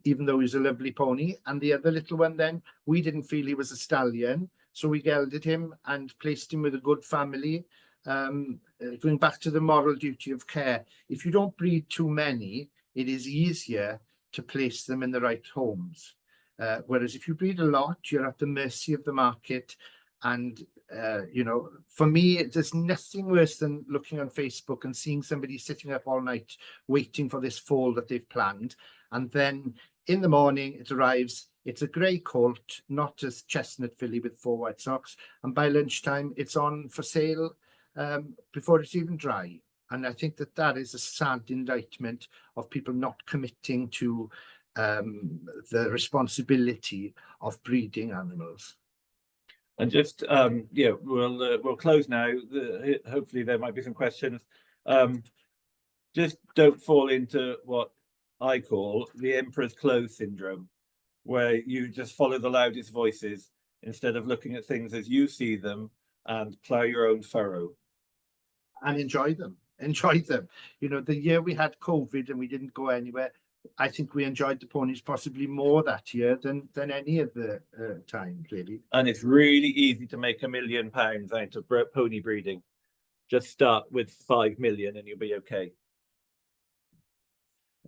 even though he's a lovely pony. And the other little one, then, we didn't feel he was a stallion, so we gelded him and placed him with a good family. Going back to the moral duty of care, if you don't breed too many, it is easier to place them in the right homes. Whereas if you breed a lot, you're at the mercy of the market. And you know, for me, there's nothing worse than looking on Facebook and seeing somebody sitting up all night waiting for this foal that they've planned, and then in the morning it arrives, it's a grey colt, not a chestnut filly with 4 white socks, and by lunchtime it's on for sale before it's even dry. And I think that is a sad indictment of people not committing to the responsibility of breeding animals. And just yeah, we'll close now. Hopefully there might be some questions. Just don't fall into what I call the emperor's clothes syndrome, where you just follow the loudest voices instead of looking at things as you see them and plow your own furrow. And enjoy them. You know, the year we had COVID and we didn't go anywhere, I think we enjoyed the ponies possibly more that year than any other time, really. And it's really easy to make £1 million out of pony breeding. Just start with 5 million and you'll be okay.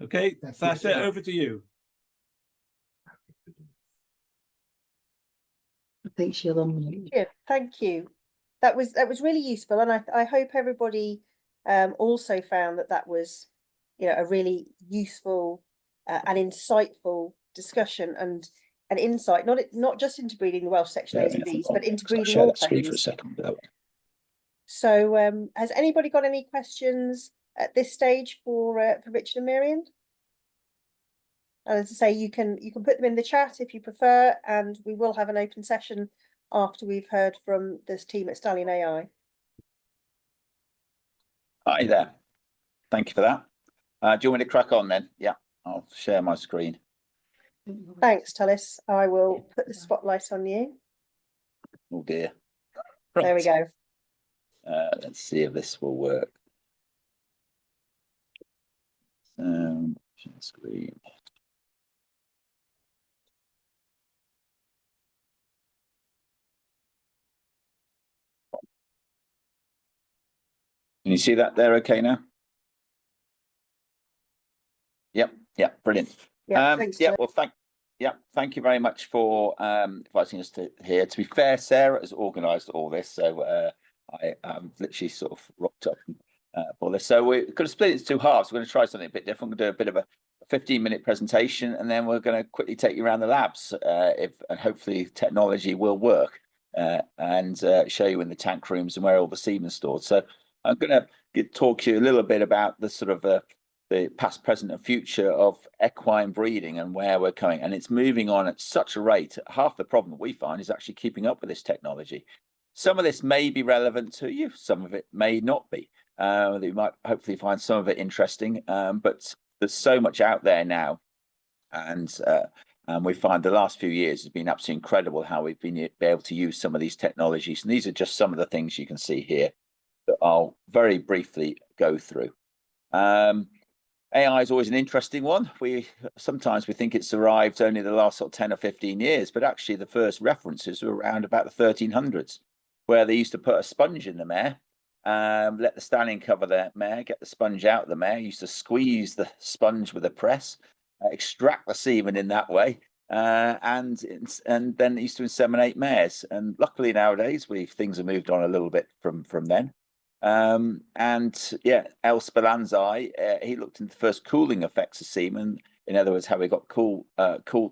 Okay, Sasha, over to you. I think she'll unmute. Yeah, thank you. That was really useful, and I hope everybody also found that was, you know, a really useful and insightful discussion and an insight, not just into breeding the Welsh Section A's and B's, but into breeding all ponies. So has anybody got any questions at this stage for Richard and Meirion? And as I say, you can put them in the chat if you prefer, and we will have an open session after we've heard from this team at Stallion AI. Hi there. Thank you for that. Do you want me to crack on then? Yeah, I'll share my screen. Thanks, Tullis. I will put the spotlight on you. Oh dear. There we go. Let's see if this will work. Screen. Can you see that there okay now? Yep, brilliant. Yeah, thanks, well, thank you very much for inviting us to here. To be fair, Sarah has organised all this, so I literally sort of rocked up for this. So we're going to split it into two halves. We're going to try something a bit different. We're going to do a bit of a 15-minute presentation, and then we're going to quickly take you around the labs, and hopefully technology will work, and show you in the tank rooms and where all the semen's stored. So I'm going to talk to you a little bit about the sort of the past, present, and future of equine breeding and where we're going. And it's moving on at such a rate. Half the problem that we find is actually keeping up with this technology. Some of this may be relevant to you, some of it may not be. You might hopefully find some of it interesting, but there's so much out there now, and we find the last few years has been absolutely incredible how we've been able to use some of these technologies. And these are just some of the things you can see here that I'll very briefly go through. AI is always an interesting one. Sometimes we think it's arrived only the last sort of 10 or 15 years, but actually the first references were around about the 1300s, where they used to put a sponge in the mare, let the stallion cover the mare, get the sponge out of the mare, used to squeeze the sponge with a press, extract the semen in that way, and then used to inseminate mares. And luckily nowadays things have moved on a little bit from then. And yeah, L. Spallanzai, he looked into the first cooling effects of semen. In other words, how we got cool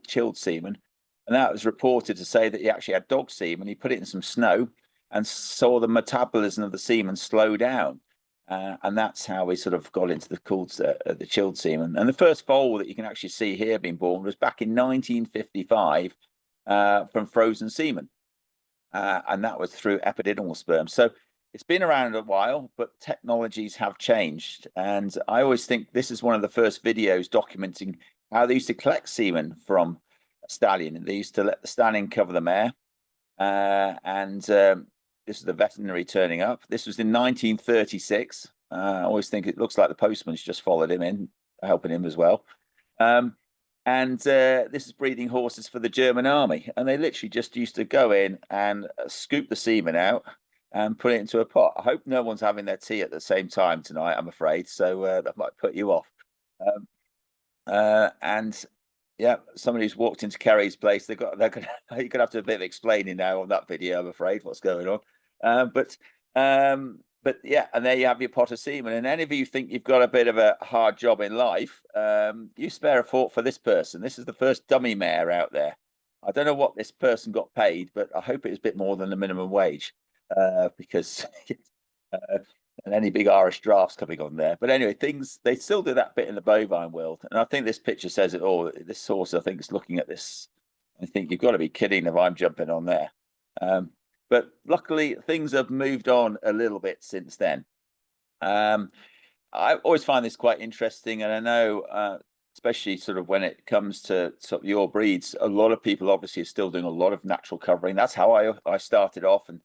chilled semen. And that was reported to say that he actually had dog semen. He put it in some snow and saw the metabolism of the semen slow down. And that's how we sort of got into the chilled semen. And the first foal that you can actually see here being born was back in 1955 from frozen semen. And that was through epididymal sperm. So it's been around a while, but technologies have changed. And I always think this is one of the first videos documenting how they used to collect semen from a stallion. They used to let the stallion cover the mare. This is the veterinary turning up. This was in 1936. I always think it looks like the postman's just followed him in, helping him as well. This is breeding horses for the German army. And they literally just used to go in and scoop the semen out and put it into a pot. I hope no one's having their tea at the same time tonight, I'm afraid. So that might put you off. Yeah, somebody who's walked into Kerry's place, you're gonna have to do a bit of explaining now on that video, I'm afraid, what's going on. But yeah, and there you have your pot of semen. And any of you think you've got a bit of a hard job in life, you spare a thought for this person. This is the first dummy mare out there. I don't know what this person got paid, but I hope it was a bit more than the minimum wage, because and any big Irish drafts coming on there. But anyway, they still do that bit in the bovine world. And I think this picture says it all. This horse, I think, is looking at this. I think you've got to be kidding if I'm jumping on there. But luckily, things have moved on a little bit since then. I always find this quite interesting. And I know, especially sort of when it comes to sort of your breeds, a lot of people obviously are still doing a lot of natural covering. That's how I started off. And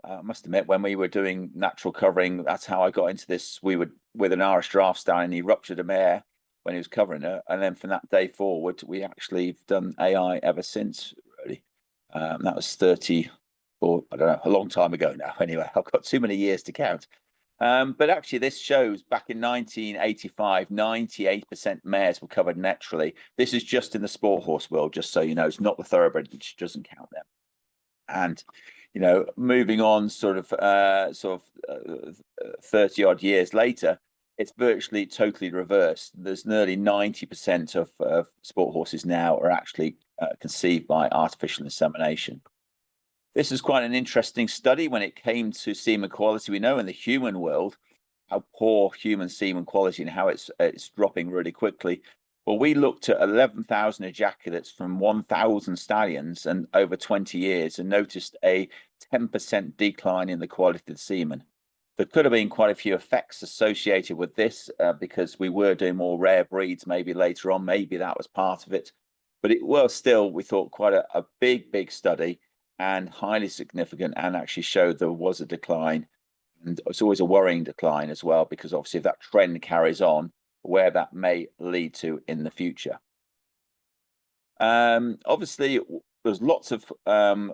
I must admit, when we were doing natural covering, that's how I got into this. We would, with an Irish draft stallion, he ruptured a mare when he was covering her. And then from that day forward, we actually have done AI ever since, really. That was 30, or I don't know, a long time ago now. Anyway, I've got too many years to count. But actually, this shows back in 1985, 98% mares were covered naturally. This is just in the sport horse world, just so you know. It's not the thoroughbred, which doesn't count them. And moving on sort of 30 odd years later, it's virtually totally reversed. There's nearly 90% of sport horses now are actually conceived by artificial insemination. This is quite an interesting study when it came to semen quality. We know in the human world how poor human semen quality and how it's dropping really quickly. Well, we looked at 11,000 ejaculates from 1,000 stallions and over 20 years and noticed a 10% decline in the quality of the semen. There could have been quite a few effects associated with this because we were doing more rare breeds maybe later on. Maybe that was part of it. But it was still, we thought, quite a big study and highly significant, and actually showed there was a decline. And it's always a worrying decline as well, because obviously if that trend carries on, where that may lead to in the future. Obviously, there's lots of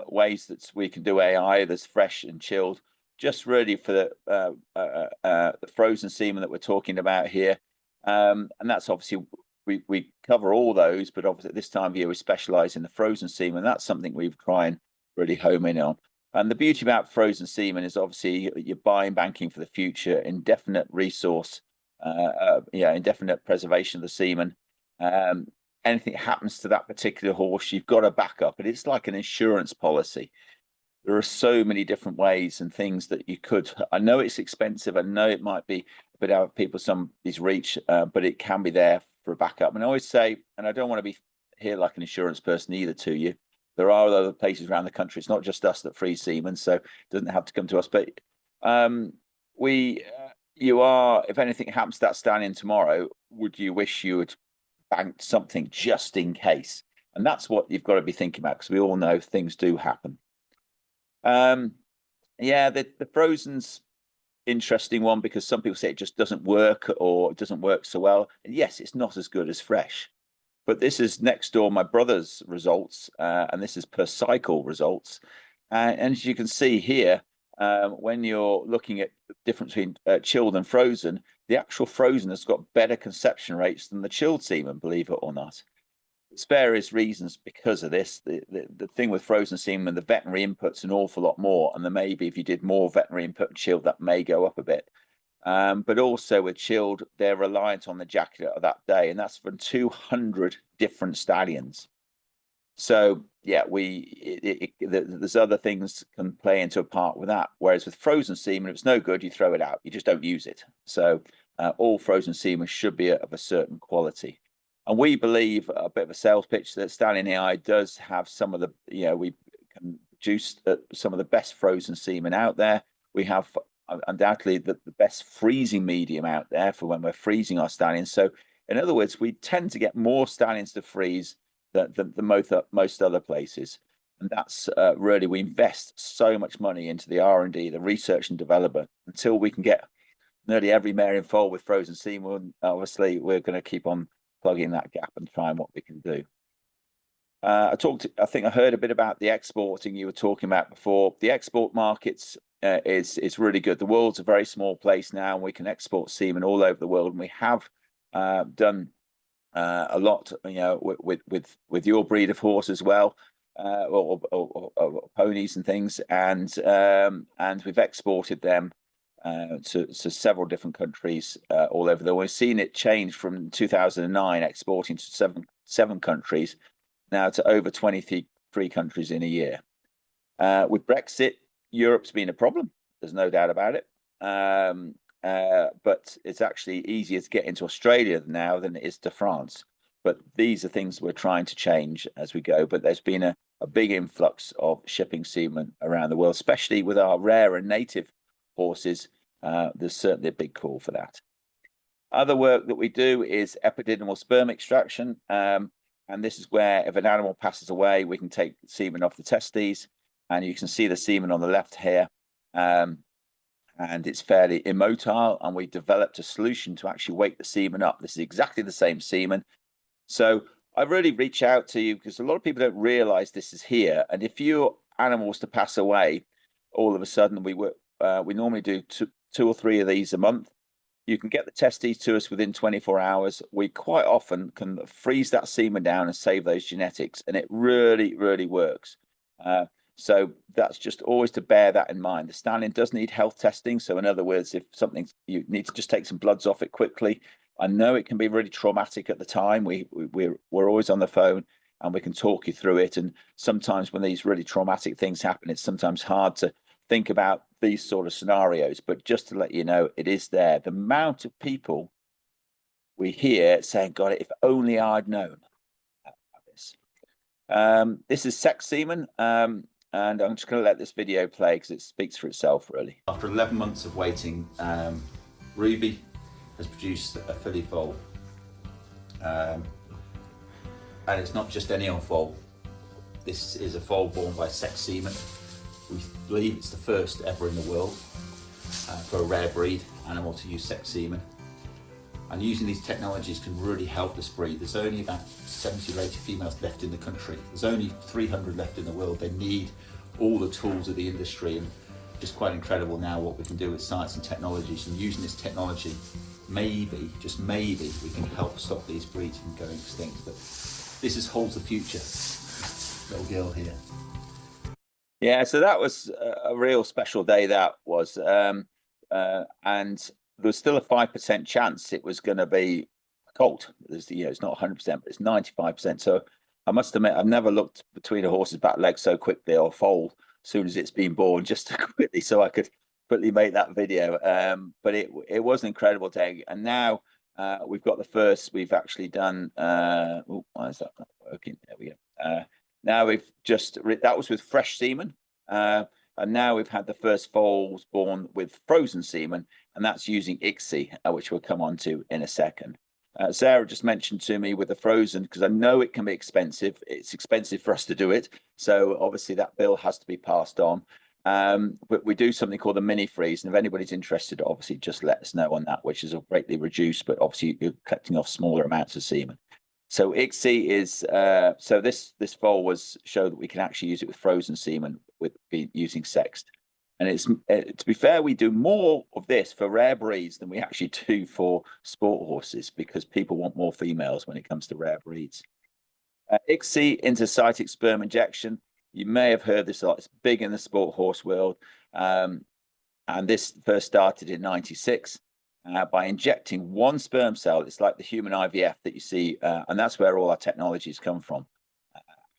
ways that we can do AI. There's fresh and chilled, just really for the frozen semen that we're talking about here. And that's obviously, we cover all those, but obviously at this time of year, we specialize in the frozen semen. That's something we try and really home in on. And the beauty about frozen semen is obviously you're buying banking for the future, indefinite resource, indefinite preservation of the semen. Anything happens to that particular horse, you've got a backup, and it's like an insurance policy. There are so many different ways and things that you could. I know it's expensive. I know it might be a bit out of people's somebody's reach, but it can be there for a backup. And I always say, and I don't want to be here like an insurance person either to you. There are other places around the country. It's not just us that freeze semen, so it doesn't have to come to us. But you are, if anything happens to that stallion tomorrow, would you wish you had banked something just in case? And that's what you've got to be thinking about, because we all know things do happen. The frozen's interesting one, because some people say it just doesn't work, or it doesn't work so well. And yes, it's not as good as fresh. But this is next door my brother's results, and this is per cycle results. And as you can see here, when you're looking at the difference between chilled and frozen, the actual frozen has got better conception rates than the chilled semen, believe it or not. There's various reasons because of this. The thing with frozen semen, the veterinary input's an awful lot more, and then maybe if you did more veterinary input and chilled, that may go up a bit. But also with chilled, they're reliant on the ejaculate of that day, and that's from 200 different stallions. So yeah, there's other things can play into a part with that. Whereas with frozen semen, if it's no good, you throw it out. You just don't use it. So all frozen semen should be of a certain quality. And we believe, a bit of a sales pitch, that Stallion AI does have some of the, we can produce some of the best frozen semen out there. We have undoubtedly the best freezing medium out there for when we're freezing our stallions. So in other words, we tend to get more stallions to freeze than most other places. And that's really, we invest so much money into the R&D, the research and development, until we can get nearly every Meirion foal with frozen semen. Obviously, we're going to keep on plugging that gap and trying what we can do. I think I heard a bit about the exporting you were talking about before. The export markets is really good. The world's a very small place now, and we can export semen all over the world. And we have done a lot, with your breed of horse as well, or ponies and things, and we've exported them to several different countries all over the world. We've seen it change from 2009 exporting to seven countries now to over 23 countries in a year. With Brexit, Europe's been a problem. There's no doubt about it. But it's actually easier to get into Australia now than it is to France. But these are things we're trying to change as we go. But there's been a big influx of shipping semen around the world, especially with our rare and native horses. There's certainly a big call for that. Other work that we do is epididymal sperm extraction. And this is where if an animal passes away, we can take semen off the testes. And you can see the semen on the left here. And it's fairly immotile. And we developed a solution to actually wake the semen up. This is exactly the same semen. So I really reach out to you because a lot of people don't realize this is here. And if your animal was to pass away, all of a sudden we normally do two or three of these a month. You can get the testes to us within 24 hours. We quite often can freeze that semen down and save those genetics. And it really, really works. So that's just always to bear that in mind. The stallion does need health testing. So in other words, if something, you need to just take some bloods off it quickly. I know it can be really traumatic at the time. We're always on the phone and we can talk you through it. And sometimes when these really traumatic things happen, it's sometimes hard to think about these sort of scenarios. But just to let you know, it is there. The amount of people we hear saying, God, if only I'd known about this. This is sex semen. And I'm just going to let this video play because it speaks for itself, really. After 11 months of waiting, Ruby has produced a filly foal. And it's not just any old foal. This is a foal born by sex semen. We believe it's the first ever in the world for a rare breed animal to use sex semen. And using these technologies can really help this breed. There's only about 70 or 80 females left in the country. There's only 300 left in the world. They need all the tools of the industry, and just quite incredible now what we can do with science and technologies. And using this technology, maybe, just maybe, we can help stop these breeds from going extinct. But this holds the future. Little girl here. Yeah, so that was a real special day. That was, and there was still a 5% chance it was going to be colt. There's, it's not 100%, but it's 95%. So I must admit, I've never looked between a horse's back leg so quickly, or foal as soon as it's been born, just quickly, so I could quickly make that video. But it was an incredible day, and now we've got the first. We've actually done. Oh, why is that not working? There we go. Now we've just that was with fresh semen, and now we've had the first foals born with frozen semen, and that's using ICSI, which we'll come on to in a second. Sarah just mentioned to me with the frozen, because I know it can be expensive. It's expensive for us to do it, so obviously that bill has to be passed on. But we do something called a mini freeze, and if anybody's interested, obviously just let us know on that, which is greatly reduced, but obviously you're collecting off smaller amounts of semen. So ICSI is so this foal was show that we can actually use it with frozen semen with using sexed, and it's to be fair, we do more of this for rare breeds than we actually do for sport horses, because people want more females when it comes to rare breeds. ICSI, intercytic sperm injection. You may have heard this a lot. It's big in the sport horse world, and this first started in '96. By injecting one sperm cell. It's like the human IVF that you see, and that's where all our technologies come from.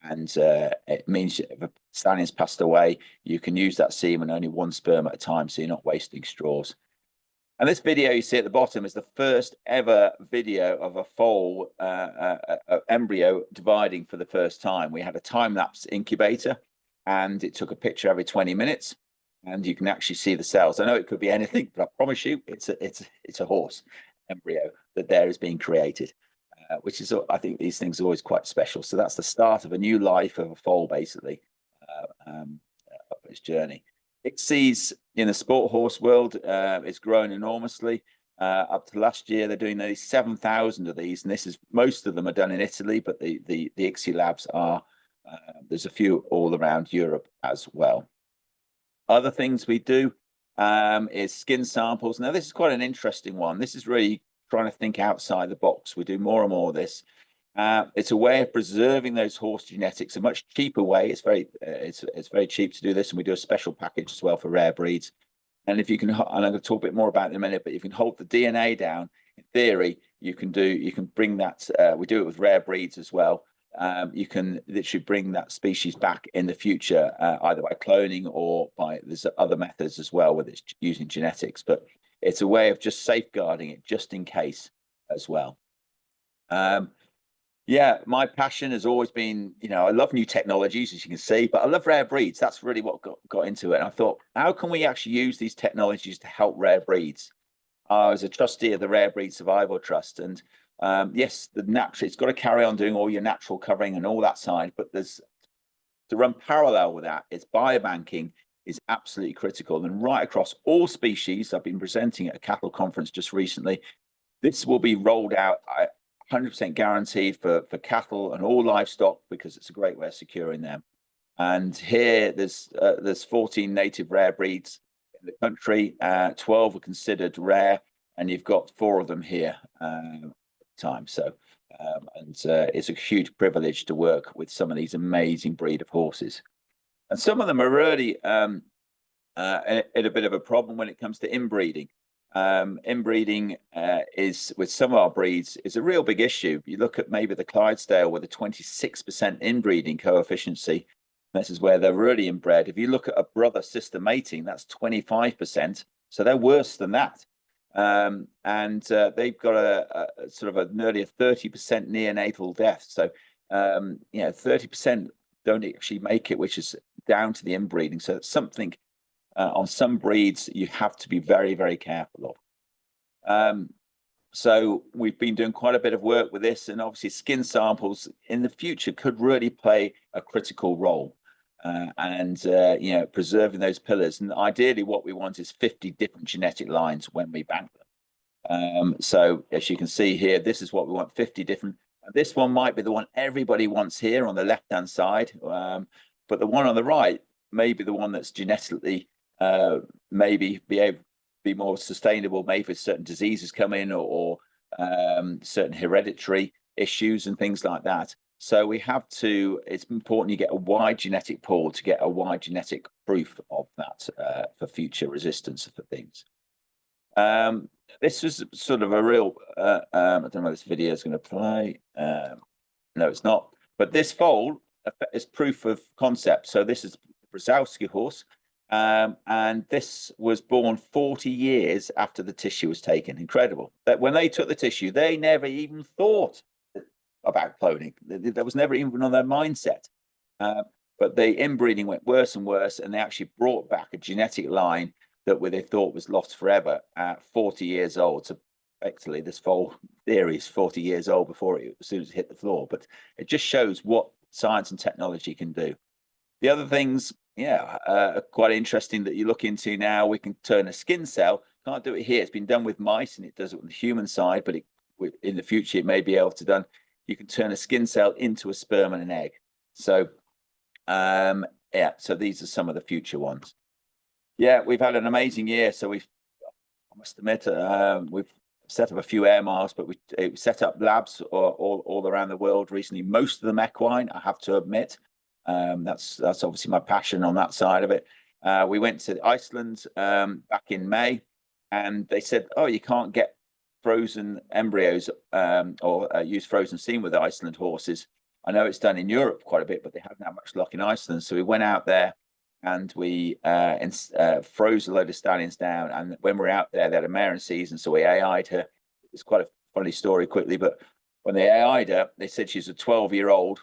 And it means if a stallion's passed away, you can use that semen only one sperm at a time, so you're not wasting straws. And this video you see at the bottom is the first ever video of a foal embryo dividing for the first time. We had a time-lapse incubator, and it took a picture every 20 minutes. And you can actually see the cells. I know it could be anything, but I promise you, it's a horse embryo that there is being created, which is, I think these things are always quite special. So that's the start of a new life of a foal, basically, up its journey. ICSI's in the sport horse world, it's grown enormously. Up to last year, they're doing nearly 7,000 of these, and most of them are done in Italy, but the ICSI labs are there's a few all around Europe as well. Other things we do is skin samples. Now, this is quite an interesting one. This is really trying to think outside the box. We do more and more of this. It's a way of preserving those horse genetics, a much cheaper way. It's very cheap to do this, and we do a special package as well for rare breeds. And if you can, and I'm going to talk a bit more about it in a minute, but if you can hold the DNA down, in theory, you can bring that. We do it with rare breeds as well. You can literally bring that species back in the future, either by cloning or there's other methods as well, whether it's using genetics, but it's a way of just safeguarding it just in case as well. Yeah, my passion has always been, I love new technologies, as you can see, but I love rare breeds. That's really what got into it. And I thought, how can we actually use these technologies to help rare breeds? I was a trustee of the Rare Breed Survival Trust, and yes, it's got to carry on doing all your natural covering and all that side, but to run parallel with that, it's biobanking is absolutely critical. And right across all species, I've been presenting at a cattle conference just recently. This will be rolled out 100% guaranteed for cattle and all livestock, because it's a great way of securing them. And here there's 14 native rare breeds in the country. 12 are considered rare, and you've got 4 of them here. So it's a huge privilege to work with some of these amazing breed of horses, and some of them are really in a bit of a problem when it comes to inbreeding. Inbreeding is, with some of our breeds, is a real big issue. You look at maybe the Clydesdale with a 26% inbreeding coefficient. This is where they're really inbred. If you look at a brother-sister mating, that's 25%. So they're worse than that. And they've got a sort of nearly a 30% neonatal death. So 30% don't actually make it, which is down to the inbreeding. So it's something on some breeds you have to be very, very careful of. So we've been doing quite a bit of work with this, and obviously skin samples in the future could really play a critical role. Preserving those pillars, and ideally what we want is 50 different genetic lines when we bank them. So as you can see here, this is what we want, 50 different. This one might be the one everybody wants here on the left hand side, but the one on the right may be the one that's genetically maybe be more sustainable, maybe if certain diseases come in or certain hereditary issues and things like that. So we have to, it's important you get a wide genetic pool to get a wide genetic proof of that for future resistance for things. This was sort of a real, I don't know if this video is going to play. No, it's not. But this foal is proof of concept. So this is the Brzezowski horse. And this was born 40 years after the tissue was taken. Incredible. That when they took the tissue, they never even thought about cloning. That was never even on their mindset. But the inbreeding went worse and worse, and they actually brought back a genetic line that they thought was lost forever at 40 years old. So effectively, this foal theory is 40 years old before it, as soon as it hit the floor. But it just shows what science and technology can do. The other things, are quite interesting that you look into now. We can turn a skin cell. Can't do it here. It's been done with mice, and it does it on the human side. But in the future, it may be able to done. You can turn a skin cell into a sperm and an egg. So, so these are some of the future ones. Yeah, we've had an amazing year. So I must admit, we've set up a few air miles, but we set up labs all around the world recently. Most of them equine, I have to admit. That's obviously my passion on that side of it. We went to Iceland back in May, and they said, "Oh, you can't get frozen embryos or use frozen semen with Iceland horses." I know it's done in Europe quite a bit, but they haven't had much luck in Iceland. So we went out there and we froze a load of stallions down. And when we were out there, they had a Meirion season, so we AI'd her. It's quite a funny story quickly, but when they AI'd her, they said she's a 12-year-old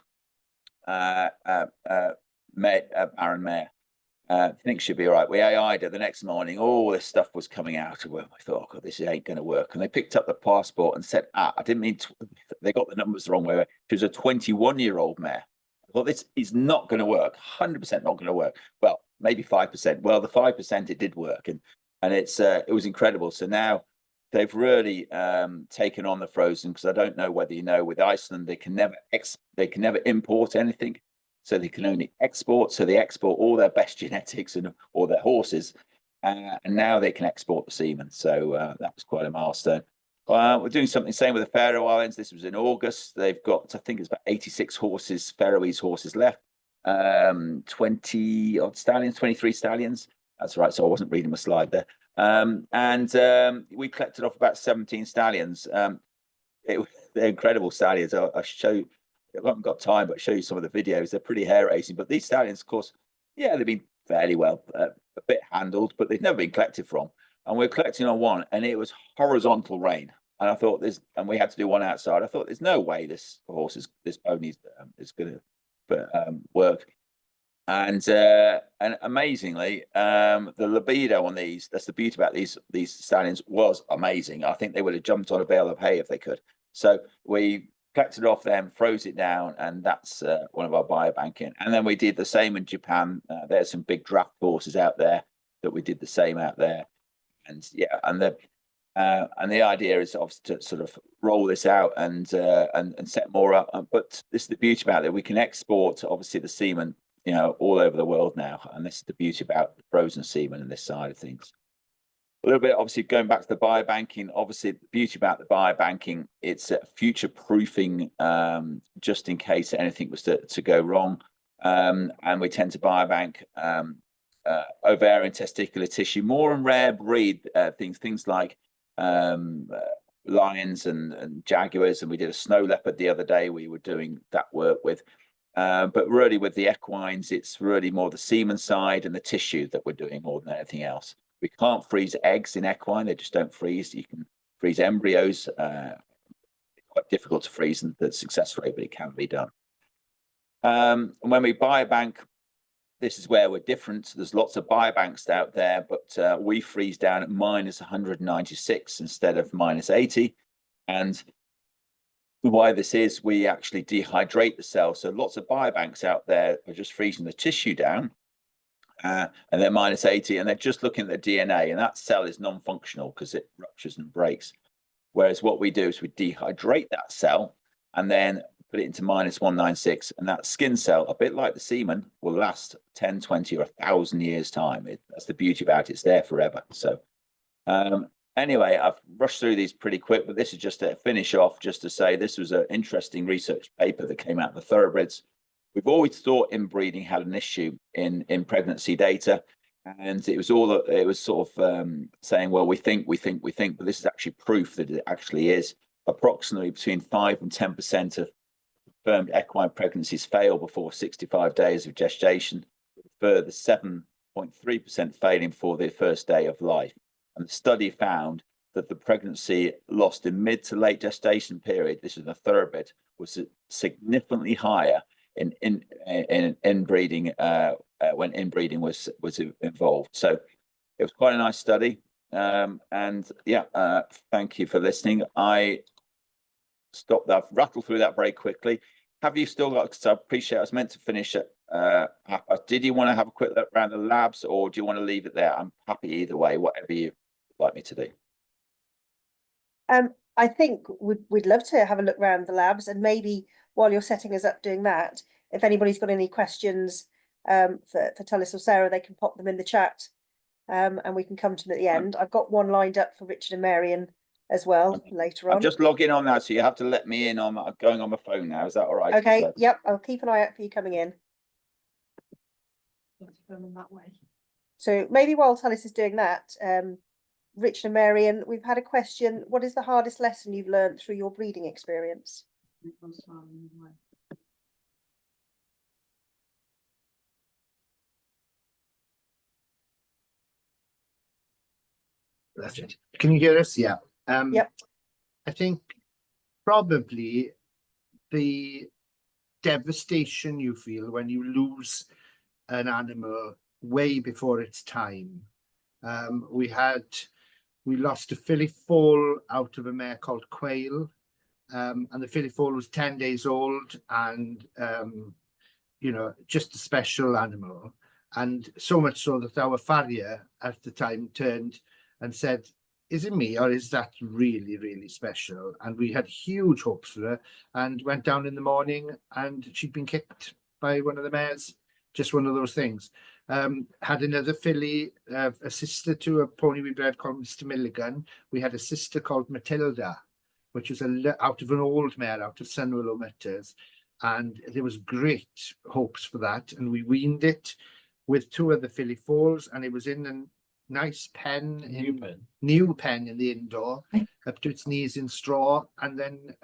Baron Mare. I think she'll be all right. We AI'd her the next morning. All this stuff was coming out of her. I thought, oh, God, this ain't going to work. And they picked up the passport and said, I didn't mean to. They got the numbers the wrong way. She was a 21-year-old mare. Well, this is not going to work. 100% not going to work. Well, maybe 5%. Well, the 5% it did work, and it was incredible. So now they've really taken on the frozen, because I don't know whether you know, with Iceland they can never import anything, so they can only export. So they export all their best genetics and all their horses, and now they can export the semen. So that was quite a milestone. We're doing something same with the Faroe Islands. This was in August. They've got, I think it's about 86 horses, Faroese horses left. 20 odd stallions, 23 stallions. That's right. So I wasn't reading my slide there. We collected off about 17 stallions. They're incredible stallions. I'll show you. I haven't got time, but I'll show you some of the videos. They're pretty hair raising. But these stallions, of course, they've been fairly well, a bit handled, but they've never been collected from. And we're collecting on one, and it was horizontal rain. And I thought and we had to do one outside. I thought, there's no way this pony is going to work. And amazingly, the libido on these, that's the beauty about these stallions, was amazing. I think they would have jumped on a bale of hay if they could. So we collected off them, froze it down, and that's one of our biobanking. And then we did the same in Japan. There's some big draft horses out there that we did the same out there. And the idea is obviously to sort of roll this out and set more up. But this is the beauty about it. We can export, obviously, the semen, all over the world now. And this is the beauty about the frozen semen and this side of things. A little bit, obviously, going back to the biobanking, obviously, the beauty about the biobanking, it's future proofing, just in case anything was to go wrong. And we tend to biobank ovarian, testicular tissue, more and rare breed things like lions and jaguars. And we did a snow leopard the other day we were doing that work with. But really with the equines, it's really more the semen side and the tissue that we're doing more than anything else. We can't freeze eggs in equine. They just don't freeze. You can freeze embryos. It's quite difficult to freeze the success rate, but it can be done. And when we biobank, this is where we're different. There's lots of biobanks out there, but we freeze down at minus 196 instead of minus 80. And why this is, we actually dehydrate the cell. So lots of biobanks out there are just freezing the tissue down, and they're minus 80, and they're just looking at the DNA, and that cell is non-functional because it ruptures and breaks. Whereas what we do is we dehydrate that cell and then put it into minus 196, and that skin cell, a bit like the semen, will last 10, 20, or 1,000 years time. That's the beauty about it. It's there forever. So anyway, I've rushed through these pretty quick, but this is just to finish off, just to say this was an interesting research paper that came out of the thoroughbreds. We've always thought inbreeding had an issue in pregnancy data, and it was sort of saying, well, we think, but this is actually proof that it actually is. Approximately between 5 and 10% of confirmed equine pregnancies fail before 65 days of gestation, with a further 7.3% failing for the first day of life. And the study found that the pregnancy lost in mid to late gestation period, this is a thoroughbred, was significantly higher in inbreeding when inbreeding was involved. So it was quite a nice study. And yeah, thank you for listening. I stopped that, rattled through that very quickly. Have you still got, because I appreciate I was meant to finish at did you want to have a quick look around the labs, or do you want to leave it there? I'm happy either way, whatever you like me to do. I think we'd love to have a look around the labs, and maybe while you're setting us up doing that, if anybody's got any questions for Tullis or Sarah, they can pop them in the chat, and we can come to them at the end. I've got one lined up for Richard and Meirion as well later on. I'm just logging on now, so you have to let me in. I'm going on my phone now. Is that all right? Okay, So, yep, I'll keep an eye out for you coming in. That way. So maybe while Tullis is doing that, Richard and Meirion, we've had a question. What is the hardest lesson you've learned through your breeding experience? That's it. Can you hear us? Yeah. Yep. I think probably the devastation you feel when you lose an animal way before its time. We lost a filly foal out of a mare called Quail, and the filly foal was 10 days old, and you know, just a special animal, and so much so that our farrier at the time turned and said, is it me, or is that really, really special? And we had huge hopes for her, and went down in the morning and she'd been kicked by one of the mares. Just one of those things. Had another filly, a sister to a pony we bred called Mr. Milligan. We had a sister called Matilda, which was out of an old mare out of Sunwillow Mutters, and there was great hopes for that, and we weaned it with 2 other filly foals, and it was in a nice pen, new pen in the indoor, up to its knees in straw, and then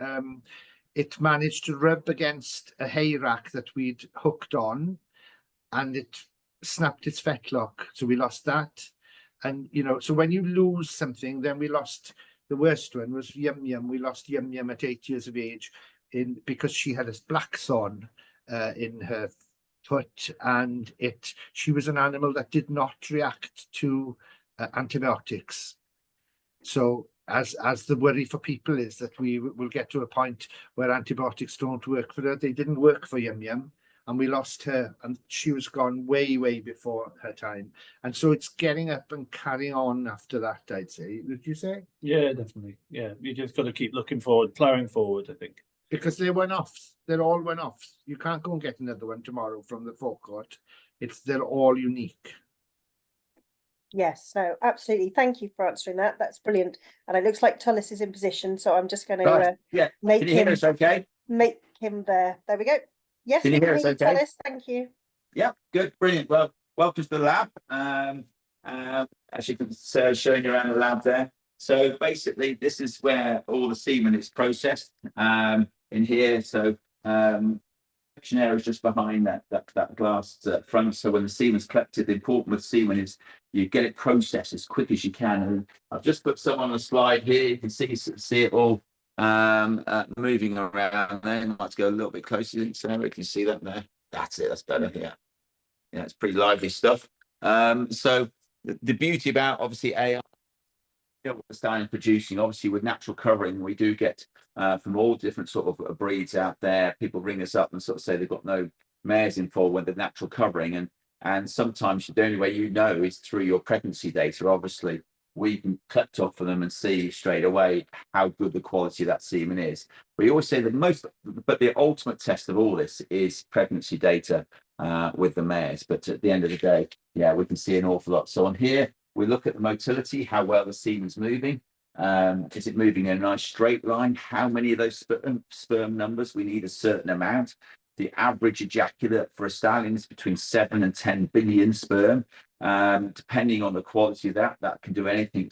it managed to rub against a hay rack that we'd hooked on, and it snapped its fetlock, so we lost that. And you know, so when you lose something, then we lost, the worst one was Yum Yum. We lost Yum Yum at 8 years of age because she had a black thorn in her foot, and she was an animal that did not react to antibiotics. So as the worry for people is that we will get to a point where antibiotics don't work for her. They didn't work for Yum Yum, and we lost her, and she was gone way, way before her time. And so it's getting up and carrying on after that, I'd say. Would you say? Yeah, definitely. Yeah, you just got to keep looking forward, ploughing forward, I think. Because they're one-offs. They're all one-offs. You can't go and get another one tomorrow from the forecourt. They're all unique. Yes, no, absolutely. Thank you for answering that. That's brilliant. And it looks like Tullis is in position, so I'm just going to Right, yeah. make Can you hear us okay? make him there. There we go. Yes, Can you we hear can us hear you, okay? Tullis. Thank you. Yeah, good, brilliant. Well, welcome to the lab. As you can see, showing you around the lab there. So basically, this is where all the semen is processed in here. So collection area is just behind that glass front. So when the semen's collected, the important with semen is you get it processed as quick as you can. And I've just put some on the slide here. You can see it all moving around there. You might go a little bit closer, Sarah. Can you see that there? That's it. That's better. Yeah, yeah. It's pretty lively stuff. So the beauty about obviously AI, what we're starting producing, obviously with natural covering, we do get from all different sort of breeds out there. People ring us up and sort of say they've got no mares in foal with the natural covering, and sometimes the only way you know is through your pregnancy data. Obviously, we can collect off of them and see straight away how good the quality of that semen is. We always say but the ultimate test of all this is pregnancy data with the mares. But at the end of the day, yeah, we can see an awful lot. So on here, We look at the motility, how well the semen's moving. Is it moving in a nice straight line? How many of those sperm numbers? We need a certain amount. The average ejaculate for a stallion is between 7 and 10 billion sperm. Depending on the quality of that can do anything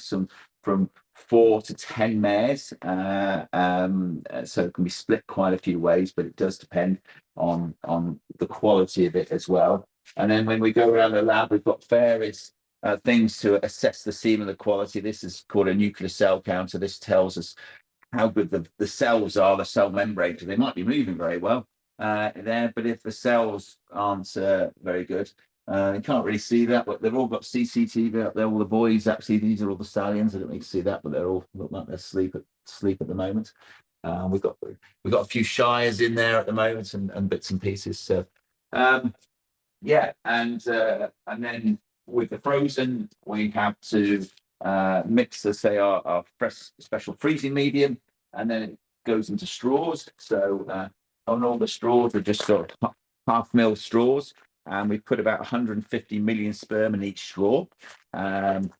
from 4 to 10 mares. So it can be split quite a few ways, but it does depend on the quality of it as well. And then when we go around the lab, we've got various things to assess the semen, the quality. This is called a nuclear cell counter. This tells us how good the cells are, the cell membrane, because they might be moving very well there, but if the cells aren't very good, you can't really see that, but they've all got CCTV up there. All the boys, actually, these are all the stallions. I don't need to see that, but they're all look like they're asleep at the moment. We've got a few shires in there at the moment and bits and pieces. So yeah, and then with the frozen, we have to mix, let's say, our fresh special freezing medium, and then it goes into straws. So on all the straws, we're just sort of half mil straws, and we put about 150 million sperm in each straw. Normally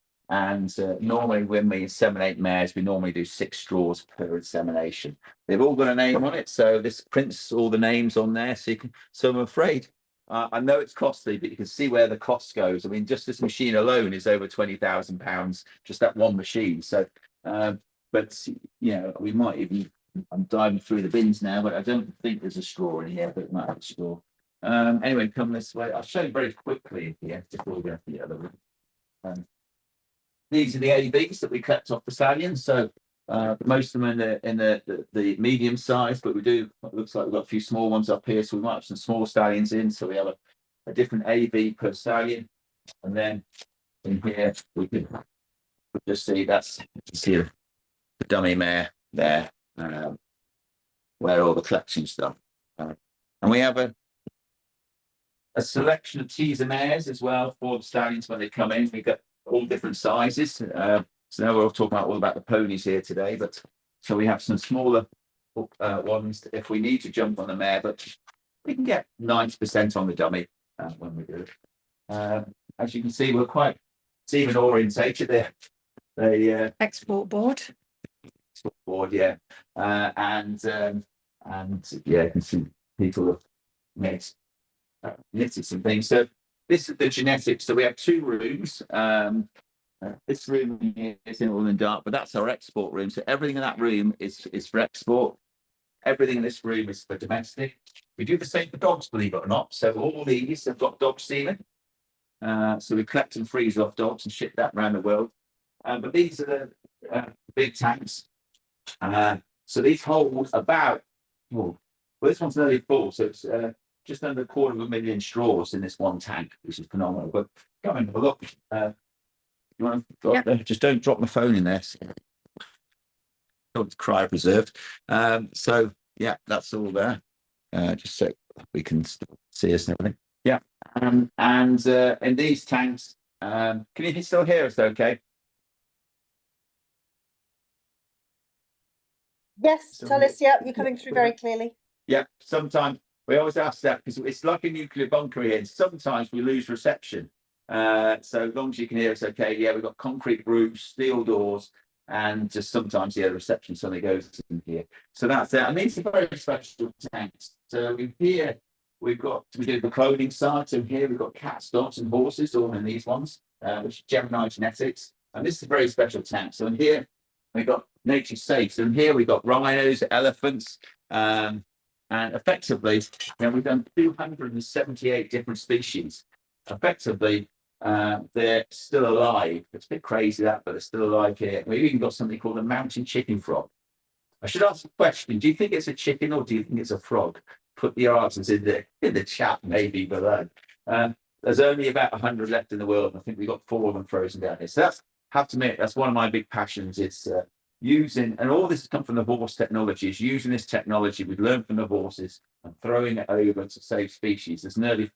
when we inseminate mares, we normally do 6 straws per insemination. They've all got a name on it, so this prints all the names on there. So I'm afraid, I know it's costly, but you can see where the cost goes. I mean, just this machine alone is over £20,000, just that one machine. So, but you know, we might even, I'm diving through the bins now, but I don't think there's a straw in here, but it might have a straw. Anyway, come this way. I'll show you very quickly here before we go to the other room. These are the ABs that we collect off the stallions. So most of them in the medium size, but we do, it looks like we've got a few small ones up here, so we might have some small stallions in. So we have a different AB per stallion, and then in here we can just see the dummy mare there, where all the collection stuff. And we have a selection of teaser mares as well for the stallions when they come in. We've got all different sizes. So now we're all talking all about the ponies here today, but so we have some smaller ones if we need to jump on the mare, but we can get 90% on the dummy when we do it. As you can see, we're quite semen orientated there. They Export board. board, yeah, and yeah, you can see people have made knitted some things. So this is the genetics. So we have 2 rooms. This room is all in dark, but that's our export room. So everything in that room is for export. Everything in this room is for domestic. We do the same for dogs, believe it or not. So all these have got dog semen. So we collect and freeze off dogs and ship that around the world. But these are the big tanks. So these hold about, well, this one's nearly full. So it's just under 250,000 straws in this one tank, which is phenomenal. But come and have a look. You want to go up there? Just don't drop my phone in there. Don't cry preserved. So yeah, that's all there. Just so we can see us and everything. Yeah. And in these tanks, can you still hear us okay? Yes, So Tullis, yeah, you're coming through very clearly. Yeah, sometimes we always ask that because it's like a nuclear bunker here. Sometimes we lose reception. So as long as you can hear us okay, yeah, we've got concrete roofs, steel doors, and just sometimes the reception suddenly goes in here. So that's it. And these are very special tanks. So here we do the clothing side. So here we've got cats, dogs, and horses, all in these ones, which is Gemini genetics. And this is a very special tank. So in here we've got nature safe. So in here we've got rhinos, elephants, and effectively, we've done 278 different species. Effectively, they're still alive. It's a bit crazy that, but they're still alive here. We've even got something called a mountain chicken frog. I should ask a question. Do you think it's a chicken or do you think it's a frog? Put your answers in the chat maybe below. There's only about 100 left in the world. I think we've got 4 of them frozen down here. So that's, have to admit, that's one of my big passions. It's using, and all this has come from the horse technology, is using this technology we've learned from the horses and throwing it over to save species. There's nearly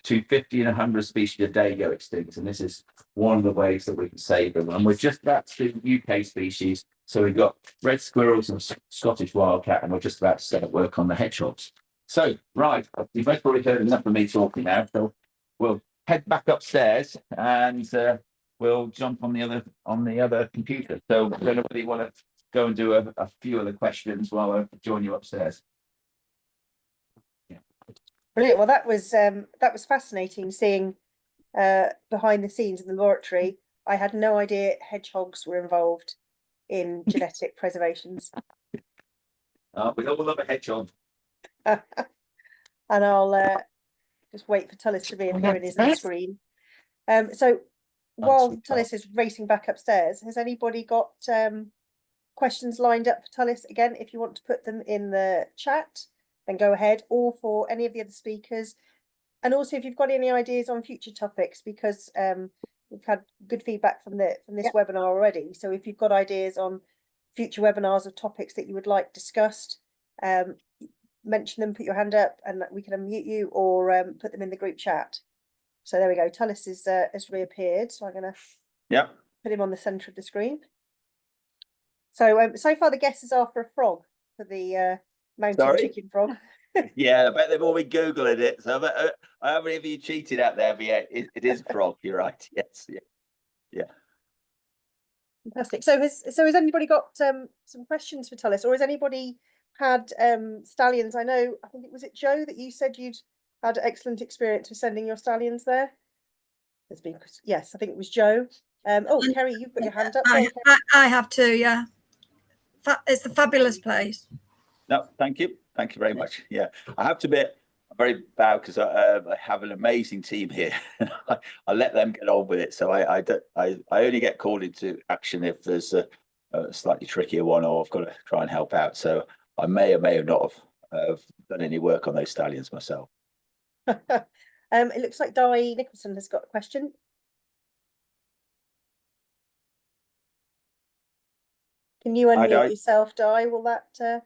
250 and 100 species a day go extinct, and this is one of the ways that we can save them. And we're just about to do UK species, so we've got red squirrels and Scottish wildcat, and we're just about to set up work on the hedgehogs. So, right, you've both probably heard enough of me talking now, so we'll head back upstairs and we'll jump on the other computer. So I don't know whether you want to go and do a few of the questions while I join you upstairs. Brilliant. Well, that was fascinating seeing behind the scenes in the laboratory. I had no idea hedgehogs were involved in genetic preservations. We all love a hedgehog. And I'll just wait for Tullis to reappear in his screen. So while Tullis is racing back upstairs, has anybody got questions lined up for Tullis? Again, if you want to put them in the chat, then go ahead, or for any of the other speakers. And also if you've got any ideas on future topics, because we've had good feedback from this webinar already. So if you've got ideas on future webinars of topics that you would like discussed, mention them, put your hand up and we can unmute you, or put them in the group chat. So there we go. Tullis has reappeared. So I'm going to put him on the centre of the screen. So so far the guesses are for a frog, for the mountain chicken frog. Yeah, I bet they've all been Googling it. So I haven't even cheated out there, but yeah, it is a frog. You're right. Yes. Yeah. Fantastic. So has anybody got some questions for Tullis, or has anybody had stallions? I think it was Joe that you said you'd had excellent experience with sending your stallions there. There's been, yes, I think it was Joe. Oh, Kerry, you've got your hand up. I have too, yeah. It's a fabulous place. No, thank you very much. Yeah, I have to admit, I'm very proud because I have an amazing team here. I let them get on with it, so I only get called into action if there's a slightly trickier one, or I've got to try and help out. So I may or may have not have done any work on those stallions myself. It looks like Di Nicholson has got a question. Can you unmute yourself, Di? Will that?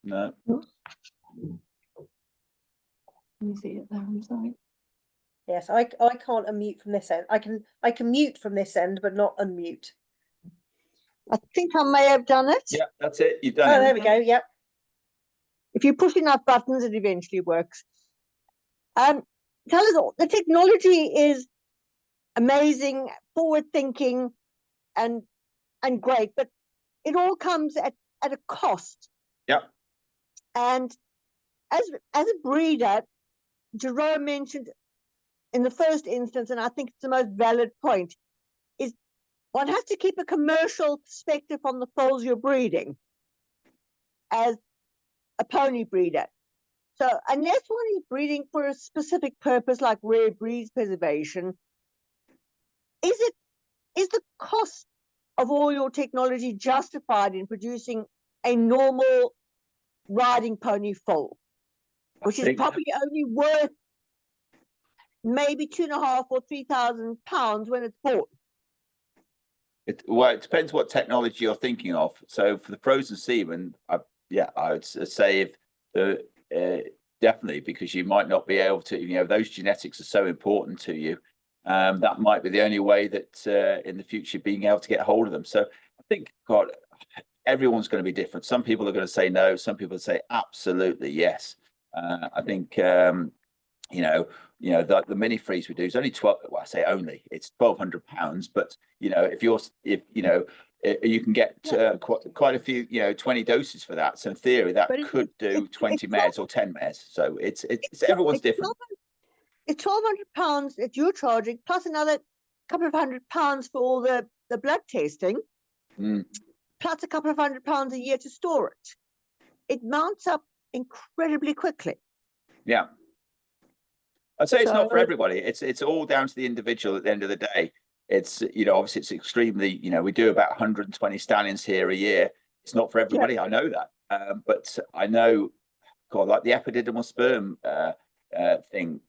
No. Can you see it there? I'm sorry. Yes, I can't unmute from this end. I can mute from this end, but not unmute. I think I may have done it. Yeah, that's it. You've done it. Oh, there we go. Yep. If you push enough buttons, it eventually works. Tell us all. The technology is amazing, forward-thinking, and great, but it all comes at a cost. Yeah. And as a breeder, Jerome mentioned in the first instance, and I think it's the most valid point, is one has to keep a commercial perspective on the foals you're breeding as a pony breeder. So unless one is breeding for a specific purpose like rare breeds preservation, is the cost of all your technology justified in producing a normal riding pony foal, which is probably only worth maybe £2,500 or £3,000 when it's bought? Well, it depends what technology you're thinking of. So for the frozen semen, I would say if definitely, because you might not be able to, those genetics are so important to you. That might be the only way that in the future being able to get hold of them. So I think, God, everyone's going to be different. Some people are going to say no. Some people say absolutely yes. I think the mini freeze we do is only 12. Well, I say only, it's £1,200. But if you can get quite a few, 20 doses for that. So in theory, that could do 20 mares or 10 mares. So it's everyone's different. It's £1,200 that you're charging, plus another couple of £100 for all the blood testing, plus a couple of £100 a year to store it. It mounts up incredibly quickly. Yeah. I'd say it's not for everybody. It's all down to the individual at the end of the day. It's, obviously it's extremely, we do about 120 stallions here a year. It's not for everybody. Yeah. I know that. But I know, God, like the epididymal sperm thing,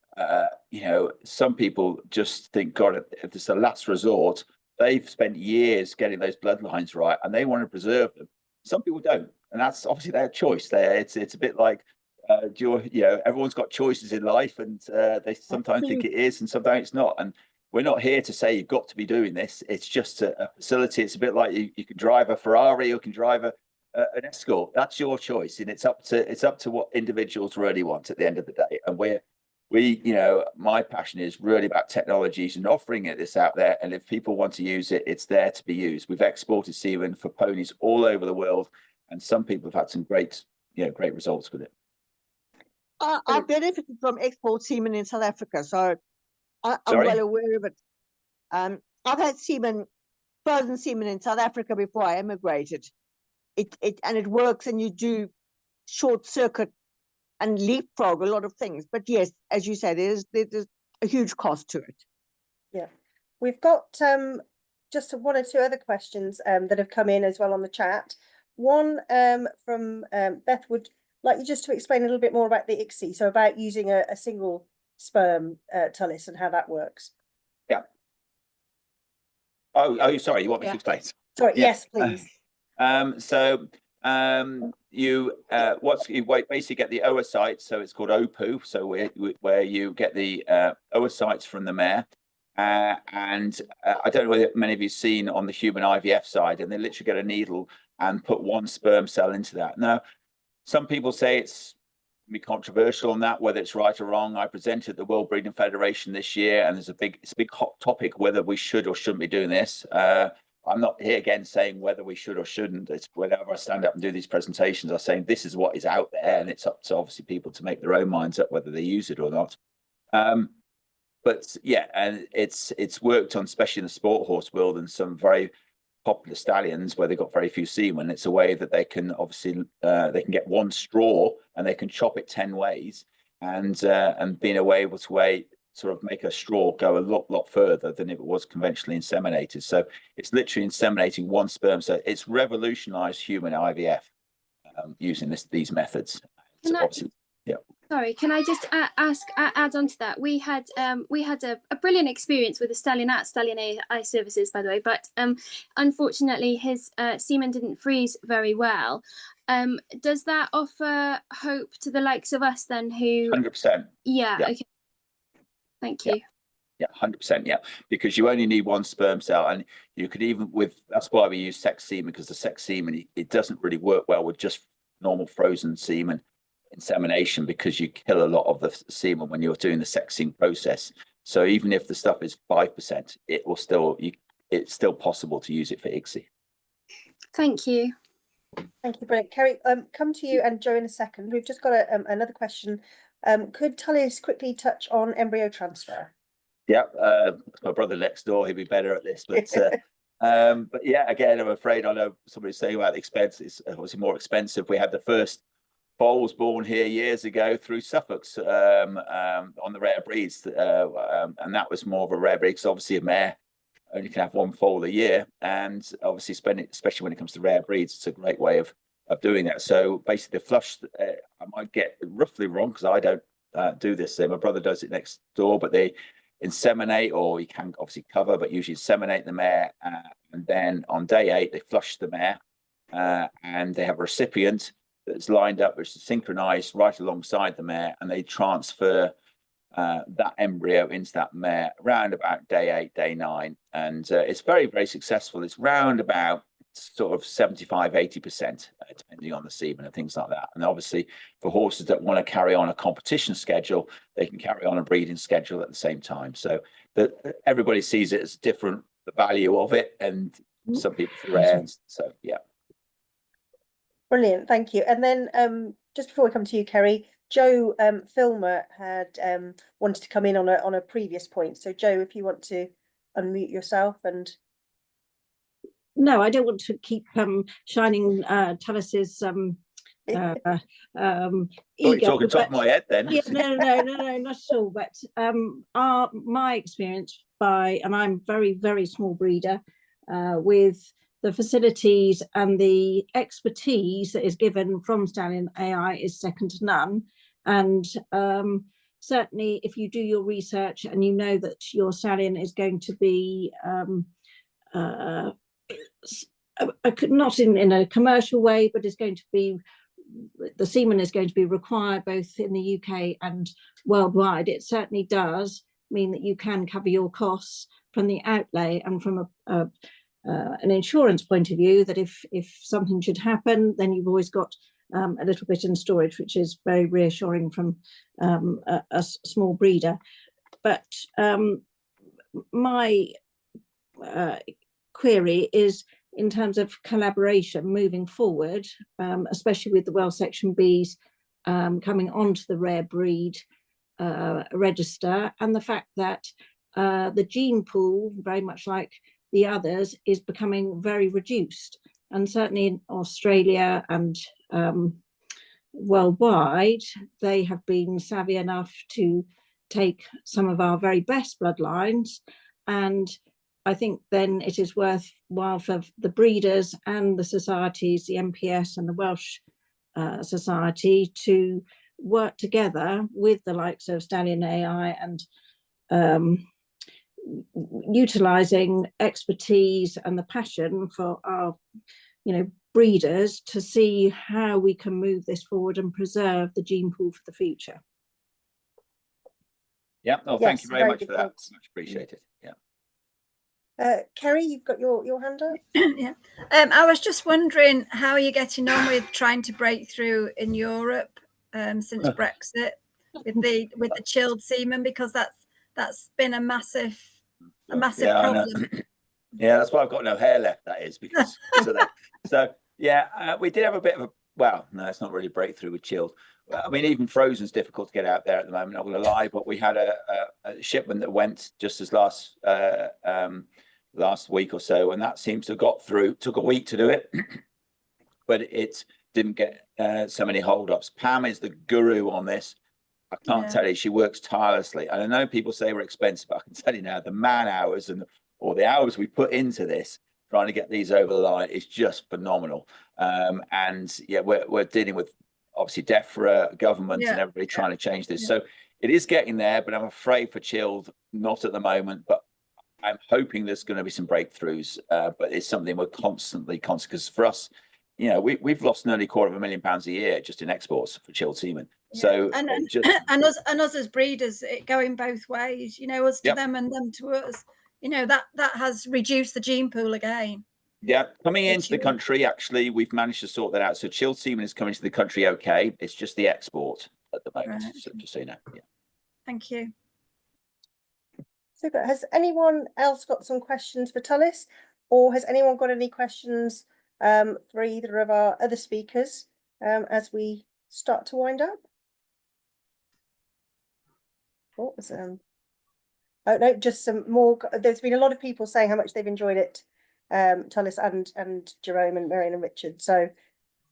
some people just think, God, if it's a last resort, they've spent years getting those bloodlines right and they want to preserve them. Some people don't. And that's obviously their choice. It's a bit like, everyone's got choices in life, and they sometimes think it is and sometimes it's not. And we're not here to say you've got to be doing this. It's just a facility. It's a bit like you can drive a Ferrari or you can drive an Escort. That's your choice, and it's up to what individuals really want at the end of the day. And we're my passion is really about technologies and offering this out there. And if people want to use it, it's there to be used. We've exported semen for ponies all over the world, and some people have had some great results with it. I benefited from export semen in South Africa, so I'm Sorry? well aware of it. I've had frozen semen in South Africa before I emigrated. It works, and you do short circuit and leapfrog a lot of things. But yes, as you said, there's a huge cost to it. Yeah, we've got just one or two other questions that have come in as well on the chat. One from Beth would like you just to explain a little bit more about the ICSI, so about using a single sperm Tullis and how that works. Yeah. Oh, sorry. You want me to explain? Sorry. Yeah. Yes, please. You basically get the oocytes, so it's called OPU, so where you get the oocytes from the mare, and I don't know whether many of you've seen on the human IVF side, and they literally get a needle and put one sperm cell into that. Now, some people say it's be controversial on that, whether it's right or wrong. I presented at the World Breeding Federation this year, and it's a big hot topic whether we should or shouldn't be doing this. I'm not here again saying whether we should or shouldn't. It's whenever I stand up and do these presentations, I'm saying this is what is out there, and it's up to obviously people to make their own minds up whether they use it or not. But yeah, and it's worked on, especially in the sport horse world, and some very popular stallions where they've got very few semen. It's a way that they can obviously they can get one straw and they can chop it 10 ways, and being able to sort of make a straw go a lot further than if it was conventionally inseminated. So it's literally inseminating one sperm. So it's revolutionized human IVF using these methods. Sorry, can I just add on to that? We had a brilliant experience with the Stallion at Stallion AI Services, by the way, but unfortunately his semen didn't freeze very well. Does that offer hope to the likes of us then, who 100%? Yeah. Okay. Thank you. Yeah, 100%. Yeah, because you only need one sperm cell, and you could that's why we use sex semen, because the sex semen, it doesn't really work well with just normal frozen semen insemination, because you kill a lot of the semen when you're doing the sexing process. So even if the stuff is 5%, it's still possible to use it for ICSI. Thank you. Thank you, brilliant. Kerry, come to you and Joe in a second. We've just got another question. Could Tullis quickly touch on embryo transfer? Yeah, my brother next door, he'd be better at this, but yeah, again, I'm afraid I know somebody's saying about the expense. It's obviously more expensive. We had the first foals born here years ago through Suffolk's on the rare breeds, and that was more of a rare breed because obviously a mare only can have one foal a year, and obviously especially when it comes to rare breeds, it's a great way of doing that. So basically the flush, I might get roughly wrong because I don't do this. My brother does it next door, but they inseminate, or you can obviously cover, but usually inseminate the mare, and then on day 8 they flush the mare, and they have a recipient that's lined up, which is synchronized right alongside the mare, and they transfer that embryo into that mare around about day 8, day 9, and it's very, very successful. It's round about sort of 75-80%, depending on the semen and things like that. And obviously for horses that want to carry on a competition schedule, they can carry on a breeding schedule at the same time. So everybody sees it as different, the value of it, and some people for rare. So yeah. Brilliant, thank you. And then just before we come to you, Kerry, Joe Filmer had wanted to come in on a previous point. So Joe, if you want to unmute yourself. And no, I don't want to keep shining Tullis's You're talking top of my head then. Yeah, no, not at all. But my experience and I'm very, very small breeder, with the facilities and the expertise that is given from Stallion AI is second to none. And certainly if you do your research and you know that your stallion is going to be not in a commercial way, but is going to be, the semen is going to be required both in the UK and worldwide, it certainly does mean that you can cover your costs from the outlay, and from an insurance point of view, that if something should happen, then you've always got a little bit in storage, which is very reassuring from a small breeder. But my query is in terms of collaboration moving forward, especially with the well section bees coming onto the rare breed register, and the fact that the gene pool, very much like the others, is becoming very reduced. And certainly in Australia and worldwide, they have been savvy enough to take some of our very best bloodlines. And I think then it is worthwhile for the breeders and the societies, the MPS and the Welsh Society, to work together with the likes of Stallion AI and utilising expertise and the passion for our, breeders, to see how we can move this forward and preserve the gene pool for the future. Yeah, no, thank you very much for that. Much appreciated. Yeah. Kerry, you've got your hand up. Yeah. I was just wondering, how are you getting on with trying to break through in Europe since Brexit with the chilled semen, because that's been a massive problem. Yeah, that's why I've got no hair left. That is because of that. So yeah, we did have a bit of a, well, no, it's not really a breakthrough with chilled. I mean, even frozen's difficult to get out there at the moment, not going to lie, but we had a shipment that went just as last week or so, and that seems to have got through. Took a week to do it, but it didn't get so many hold-ups. Pam is the guru on this. I can't tell you, she works tirelessly. And I know people say we're expensive, but I can tell you now, the man hours or the hours we put into this, trying to get these over the line, is just phenomenal. And yeah, we're dealing with obviously DEFRA, government, and everybody trying to change this. So it is getting there, but I'm afraid for chilled, not at the moment. But I'm hoping there's going to be some breakthroughs. But it's something we're constantly, because for us, we've lost nearly £250,000 a year just in exports for chilled semen. Yeah. So and us as breeders, it going both ways. Us to them and them to us. That has reduced the gene pool again. Yeah, coming into the country, actually, we've managed to sort that out. So chilled semen is coming to the country okay. It's just the export at the moment, so just so you know. Yeah. Thank you. Super. Has anyone else got some questions for Tullis, or has anyone got any questions for either of our other speakers as we start to wind up? What was oh no, just some more. There's been a lot of people saying how much they've enjoyed it, Tullis and Jerome and Meirion and Richard. So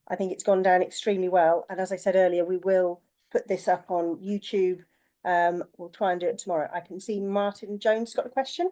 I think it's gone down extremely well. And as I said earlier, we will put this up on YouTube. We'll try and do it tomorrow. I can see Martin Jones got a question.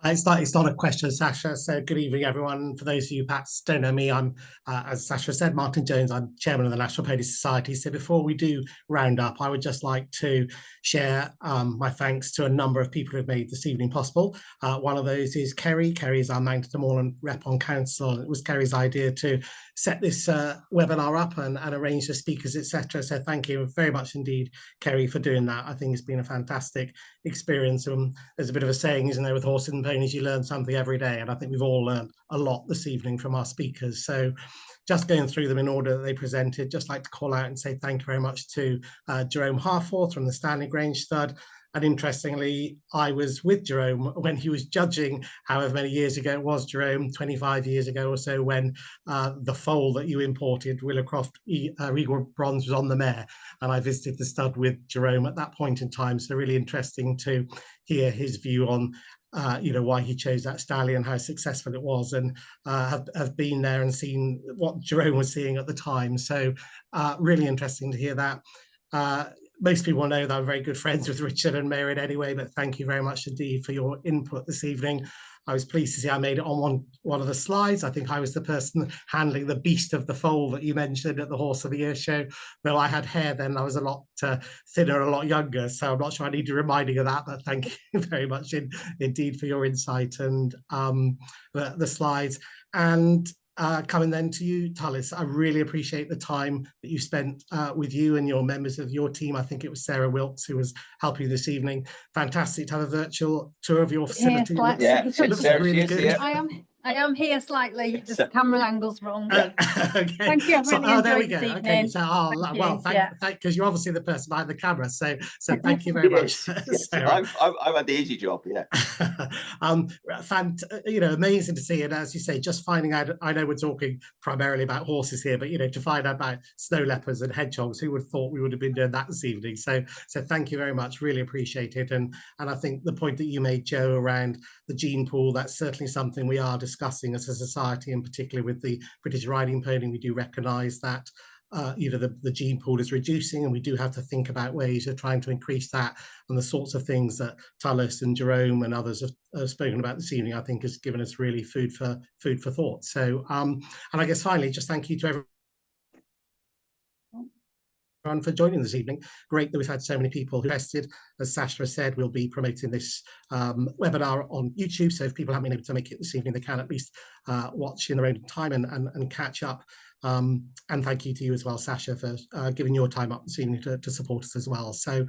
It's not a question, Sasha. So good evening, everyone. For those of you perhaps don't know me, I'm, as Sasha said, Martin Jones. I'm chairman of the National Pony Society. So before we do round up, I would just like to share my thanks to a number of people who have made this evening possible. One of those is Kerry. Kerry is our Mountain and Moorland rep on council. It was Kerry's idea to set this webinar up and arrange the speakers, etc. So thank you very much indeed, Kerry, for doing that. I think it's been a fantastic experience. There's a bit of a saying, isn't there, with horses and ponies, you learn something every day, and I think we've all learned a lot this evening from our speakers. So just going through them in order that they presented, just like to call out and say thank you very much to Jerome Harforth from the Stanley Grange stud. And interestingly, I was with Jerome when he was judging, however many years ago it was, Jerome, 25 years ago or so, when the foal that you imported, Willowcroft Regal Bronze, was on the mare. And I visited the stud with Jerome at that point in time. So really interesting to hear his view on why he chose that stallion, how successful it was, and have been there and seen what Jerome was seeing at the time. So really interesting to hear that. Most people know that I'm very good friends with Richard and Meirion anyway, but thank you very much indeed for your input this evening. I was pleased to see I made it on one of the slides. I think I was the person handling the beast of the foal that you mentioned at the Horse of the Year show. Though I had hair then, I was a lot thinner, a lot younger, so I'm not sure I need a reminding of that, but thank you very much indeed for your insight and the slides. And coming then to you, Tullis, I really appreciate the time that you spent with you and your members of your team. I think it was Sarah Wilkes who was helping you this evening. Fantastic to have a virtual tour of your facility. Yeah, it looks really good. I am. I am here slightly. The camera angle's wrong. Okay. Thank you. I've So, really there we enjoyed go. this Okay. evening. So, Thank well, you. Yeah. thank because you're obviously the person behind the camera. So thank you very much. Yes, Sarah. I've had the easy job. Yeah. Amazing to see. And as you say, just finding out. I know we're talking primarily about horses here, but to find out about snow leopards and hedgehogs, who would have thought we would have been doing that this evening? So thank you very much. Really appreciate it. And I think the point that you made, Joe, around the gene pool, that's certainly something we are discussing as a society, and particularly with the British riding pony, we do recognise that the gene pool is reducing, and we do have to think about ways of trying to increase that. And the sorts of things that Tullis and Jerome and others have spoken about this evening, I think, has given us really food for thought. So, and I guess finally, just thank you to everyone for joining this evening. Great that we've had so many people who invested. As Sasha said, we'll be promoting this webinar on YouTube, so if people haven't been able to make it this evening, they can at least watch in their own time and catch up. And thank you to you as well, Sasha, for giving your time up this evening to support us as well. So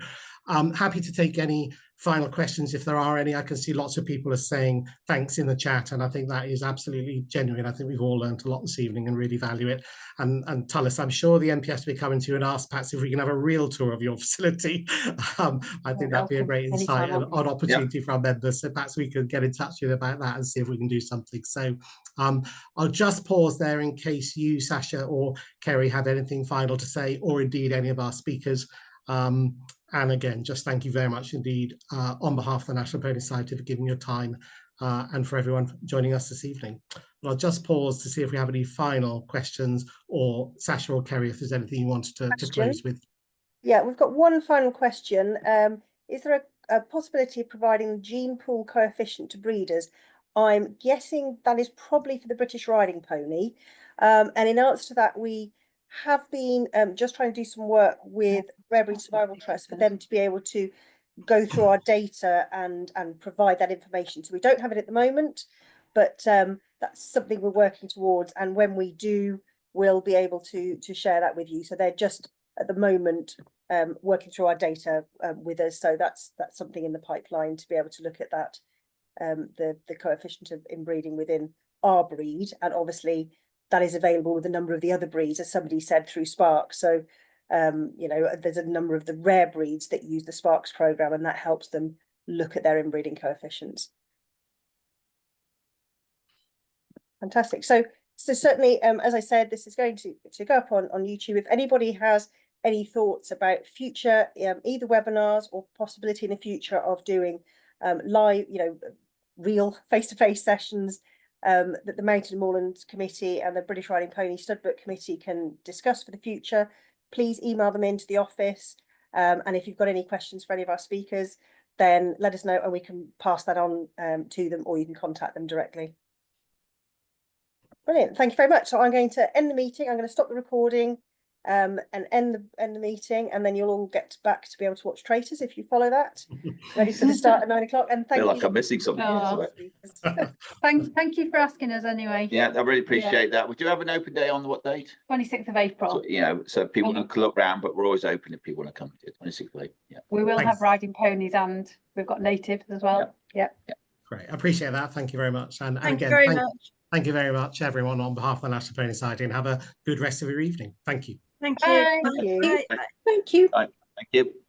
I'm happy to take any final questions if there are any. I can see lots of people are saying thanks in the chat, and I think that is absolutely genuine. I think we've all learned a lot this evening and really value it. And Tullis, I'm sure the MPS will be coming to you and ask perhaps if we can have a real tour of your facility. I think that'd be a great insight and an opportunity for our members. So perhaps we could get in touch with you about that and see if we can do something. So I'll just pause there in case you, Sasha or Kerry, have anything final to say, or indeed any of our speakers. And again, just thank you very much indeed on behalf of the National Pony Society for giving your time and for everyone joining us this evening. But I'll just pause to see if we have any final questions, or Sasha or Kerry, if there's anything you wanted to close with. Yeah, we've got one final question. Is there a possibility of providing the gene pool coefficient to breeders? I'm guessing that is probably for the British riding pony. And in answer to that, we have been just trying to do some work with Rare Breed Survival Trust for them to be able to go through our data and provide that information. So we don't have it at the moment, but that's something we're working towards. And when we do, we'll be able to share that with you. So they're just at the moment working through our data with us. So that's something in the pipeline to be able to look at that, the coefficient of inbreeding within our breed. And obviously that is available with a number of the other breeds, as somebody said, through Spark. So there's a number of the rare breeds that use the Sparks program, and that helps them look at their inbreeding coefficients. Fantastic. So certainly, as I said, this is going to go up on YouTube. If anybody has any thoughts about future either webinars or possibility in the future of doing live, real face-to-face sessions that the Mountain and Moorland Committee and the British Riding Pony Studbook Committee can discuss for the future, please email them into the office. And if you've got any questions for any of our speakers, then let us know and we can pass that on to them, or you can contact them directly. Brilliant. Thank you very much. So I'm going to end the meeting. I'm going to stop the recording and end the meeting, and then you'll all get back to be able to watch Traitors if you follow that. Ready for the start at 9 o'clock. And thank you. I feel like I'm missing something. Thank you for asking us anyway. Yeah, I really appreciate that. We do have an open day on what date? 26th of April. So, so people can look around, but we're always open if people want to come to it. 26th of April. Yeah. We will have riding ponies, and we've got natives as well. Yeah. Great. I appreciate that. Thank you very much. And Thank again, you very much. Thank you very much, everyone, on behalf of the National Pony Society, and have a good rest of your evening. Thank you. Thank you. Thank you. Bye. Thank you. Bye. Thank you.